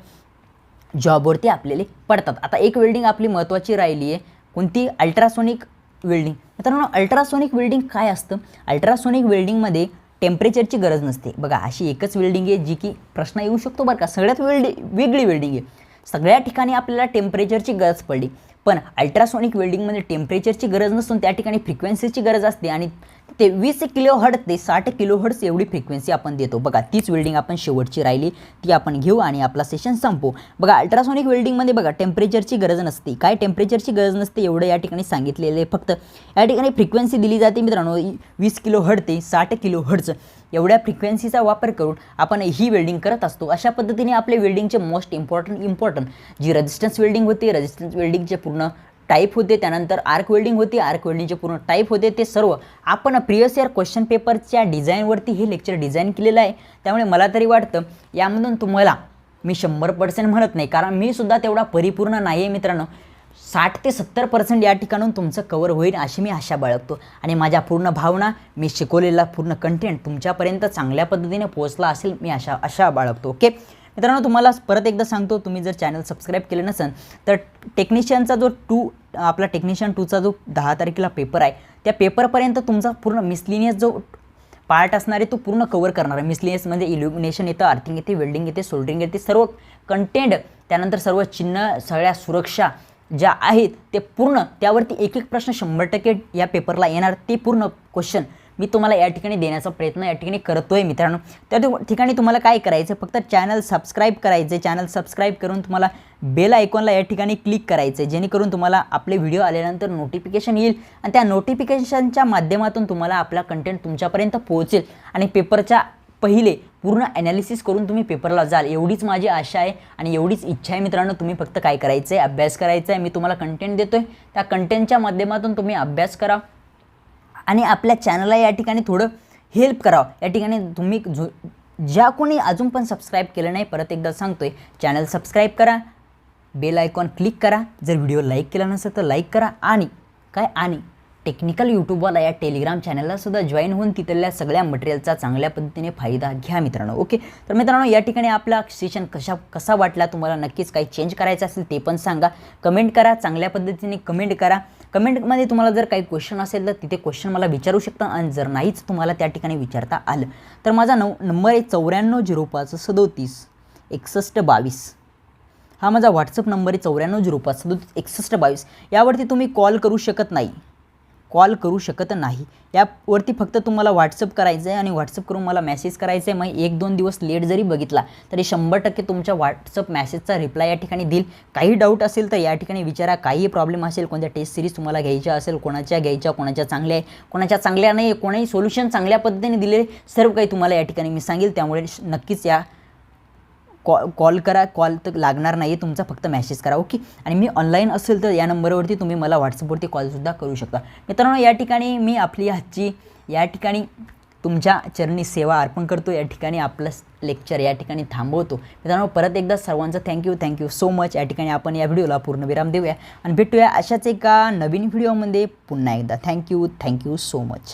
जॉबवरती आपल्याला पडतात. आता एक वेल्डिंग आपली महत्त्वाची राहिली आहे, कोणती अल्ट्रासोनिक वेल्डिंग. मित्रांनो अल्ट्रासोनिक वेल्डिंग काय असतं, अल्ट्रासोनिक वेल्डिंगमध्ये टेम्परेचरची गरज नसते. बघा अशी एकच वेल्डिंग आहे जी की प्रश्न येऊ शकतो बरं का, सगळ्यात वेगळी वेल्डिंग आहे. सगळ्या ठिकाणी आपल्याला टेम्परेचरची गरज पडली, पण अल्ट्रासोनिक वेल्डिंगमध्ये टेम्परेचरची गरज नसून त्या ठिकाणी फ्रिक्वेन्सीची गरज असते आणि ते 20 किलोहर्ट्झ ते 60 किलोहर्ट्झ एवढी फ्रिक्वेन्सी आपण देतो. बघा तीच वेल्डिंग आपण शेवटची राहिली ती आपण घेऊ आणि आपला सेशन संपू. बघा अल्ट्रासोनिक वेल्डिंगमध्ये बघा टेम्परेचरची गरज नसते. काय टेम्परेचरची गरज नसते एवढं या ठिकाणी सांगितलेलं आहे. फक्त या ठिकाणी फ्रिक्वेन्सी दिली जाते मित्रांनो 20 किलोहर्ट्झ ते 60 किलोहर्ट्झ एवढ्या फ्रिक्वेन्सीचा वापर करून आपण ही वेल्डिंग करत असतो. अशा पद्धतीने आपले वेल्डिंगचे मोस्ट इम्पॉर्टंट जी रेजिस्टन्स वेल्डिंग होती, रेजिस्टन्स वेल्डिंगचे पूर्ण टाईप होते, त्यानंतर आर्क वेल्डिंग होती, आर्क वेल्डिंगचे पूर्ण टाईप होते, ते सर्व आपण प्रिवियस इयर क्वेश्चन पेपरच्या डिझाईनवरती हे लेक्चर डिझाईन केलेलं आहे. त्यामुळे मला तरी वाटतं यामधून तुम्हाला मी 100% म्हणत नाही, कारण मी सुद्धा तेवढा परिपूर्ण नाही आहे मित्रांनो. 60 ते 70% या ठिकाणून तुमचं कवर होईल अशी मी आशा बाळगतो आणि माझ्या पूर्ण भावना, मी शिकवलेला पूर्ण कंटेंट तुमच्यापर्यंत चांगल्या पद्धतीने पोहोचला असेल मी आशा बाळगतो. ओके मित्रांनो, तुम्हाला परत एकदा सांगतो, तुम्ही जर चॅनल सबस्क्राईब केलं नसेल तर टेक्निशियनचा जो आपला टेक्निशियन 2चा जो 10 तारखेला पेपर आहे त्या पेपरपर्यंत तुमचा पूर्ण मिसलिनियस जो पार्ट असणार आहे तो पूर्ण कवर करणार आहे. मिसलिनियस म्हणजे इल्युमिनेशन येतं, आर्थिंग येते, वेल्डिंग येते, सोल्डरिंग येते, सर्व कंटेंट, त्यानंतर सर्व चिन्ह, सगळ्या सुरक्षा ज्या आहेत ते पूर्ण त्यावरती एक प्रश्न 100% या पेपरला येणार. ते पूर्ण क्वेश्चन मी तुम्हाला या ठिकाणी देण्याचा प्रयत्न या ठिकाणी करतोय मित्रांनो. त्या ठिकाणी तुम्हाला काय करायचं, फक्त चॅनल सबस्क्राईब करायचे. चॅनल सबस्क्राईब करून तुम्हाला बेल आयकॉनला या ठिकाणी क्लिक करायचं, जेणेकरून तुम्हाला आपले व्हिडिओ आल्यानंतर नोटिफिकेशन येईल आणि त्या नोटिफिकेशनच्या माध्यमातून तुम्हाला आपला कंटेंट तुमच्यापर्यंत पोहोचेल आणि पेपरच्या पहिले पूर्ण ॲनालिसिस करून तुम्ही पेपरला जाल, एवढीच माझी आशा आहे आणि एवढीच इच्छा आहे मित्रांनो. तुम्ही फक्त काय करायचं आहे, अभ्यास करायचा आहे. मी तुम्हाला कंटेंट देतोय, त्या कंटेंटच्या माध्यमातून तुम्ही अभ्यास करा आणि आपल्या चॅनलला या ठिकाणी थोडं हेल्प करावं. या ठिकाणी तुम्ही ज्या कोणी अजून पण सबस्क्राईब केलं नाही, परत एकदा सांगतोय, चॅनल सबस्क्राईब करा, बेल आयकॉन क्लिक करा. जर व्हिडिओ लाईक केला नसेल तर लाईक करा आणि टेक्निकल यूट्यूबवाला या टेलिग्राम चॅनलला सुद्धा जॉईन होऊन तिथल्या सगळ्या मटेरियलचा चांगल्या पद्धतीने फायदा घ्या मित्रांनो. ओके, तर मित्रांनो या ठिकाणी आपला सेशन कसा वाटला तुम्हाला, नक्कीच काही चेंज करायचं असेल ते पण सांगा, कमेंट करा, चांगल्या पद्धतीने कमेंट करा. कमेंटमध्ये तुम्हाला जर काही क्वेश्चन असेल तर तिथे क्वेश्चन मला विचारू शकता आणि जर नाहीच तुम्हाला त्या ठिकाणी विचारता आलं तर माझा नंबर आहे 9405 37 61 22. हा माझा व्हॉट्सअप नंबर आहे 9405 37 61 22. यावरती तुम्ही कॉल करू शकत नाही. कॉल करू शकत नाही. यावरती फक्त तुम्हाला व्हॉट्सअप करायचं आहे आणि व्हॉट्सअप करून मला मेसेज करायचं आहे. मग 1-2 दिवस लेट जरी बघितला तरी 100% तुमच्या व्हॉट्सअप मेसेजचा रिप्लाय या ठिकाणी देईल. काही डाऊट असेल तर या ठिकाणी विचारा. काही प्रॉब्लेम असेल, कोणत्या टेस्ट सिरीज तुम्हाला घ्यायच्या असेल, कोणाच्या घ्यायच्या, कोणाच्या चांगल्या आहे, कोणाच्या चांगल्या नाही, कोणाही सोल्युशन चांगल्या पद्धतीने दिले, सर्व काही तुम्हाला या ठिकाणी मी सांगेल. त्यामुळे नक्कीच या कॉल करा. कॉल तर लागणार नाही आहे तुमचा, फक्त मेसेज करा. ओके. आणि मी ऑनलाईन असेल तर या नंबरवरती तुम्ही मला व्हॉट्सअपवरती कॉलसुद्धा करू शकता. मित्रांनो, या ठिकाणी मी आपली आजची या ठिकाणी तुमच्या चरणी सेवा अर्पण करतो. या ठिकाणी आपलं लेक्चर या ठिकाणी थांबवतो. मित्रांनो, परत एकदा सर्वांचं थँक्यू सो मच. या ठिकाणी आपण या व्हिडिओला पूर्णविराम देऊया आणि भेटूया अशाच एका नवीन व्हिडिओमध्ये पुन्हा एकदा. Thank you so much.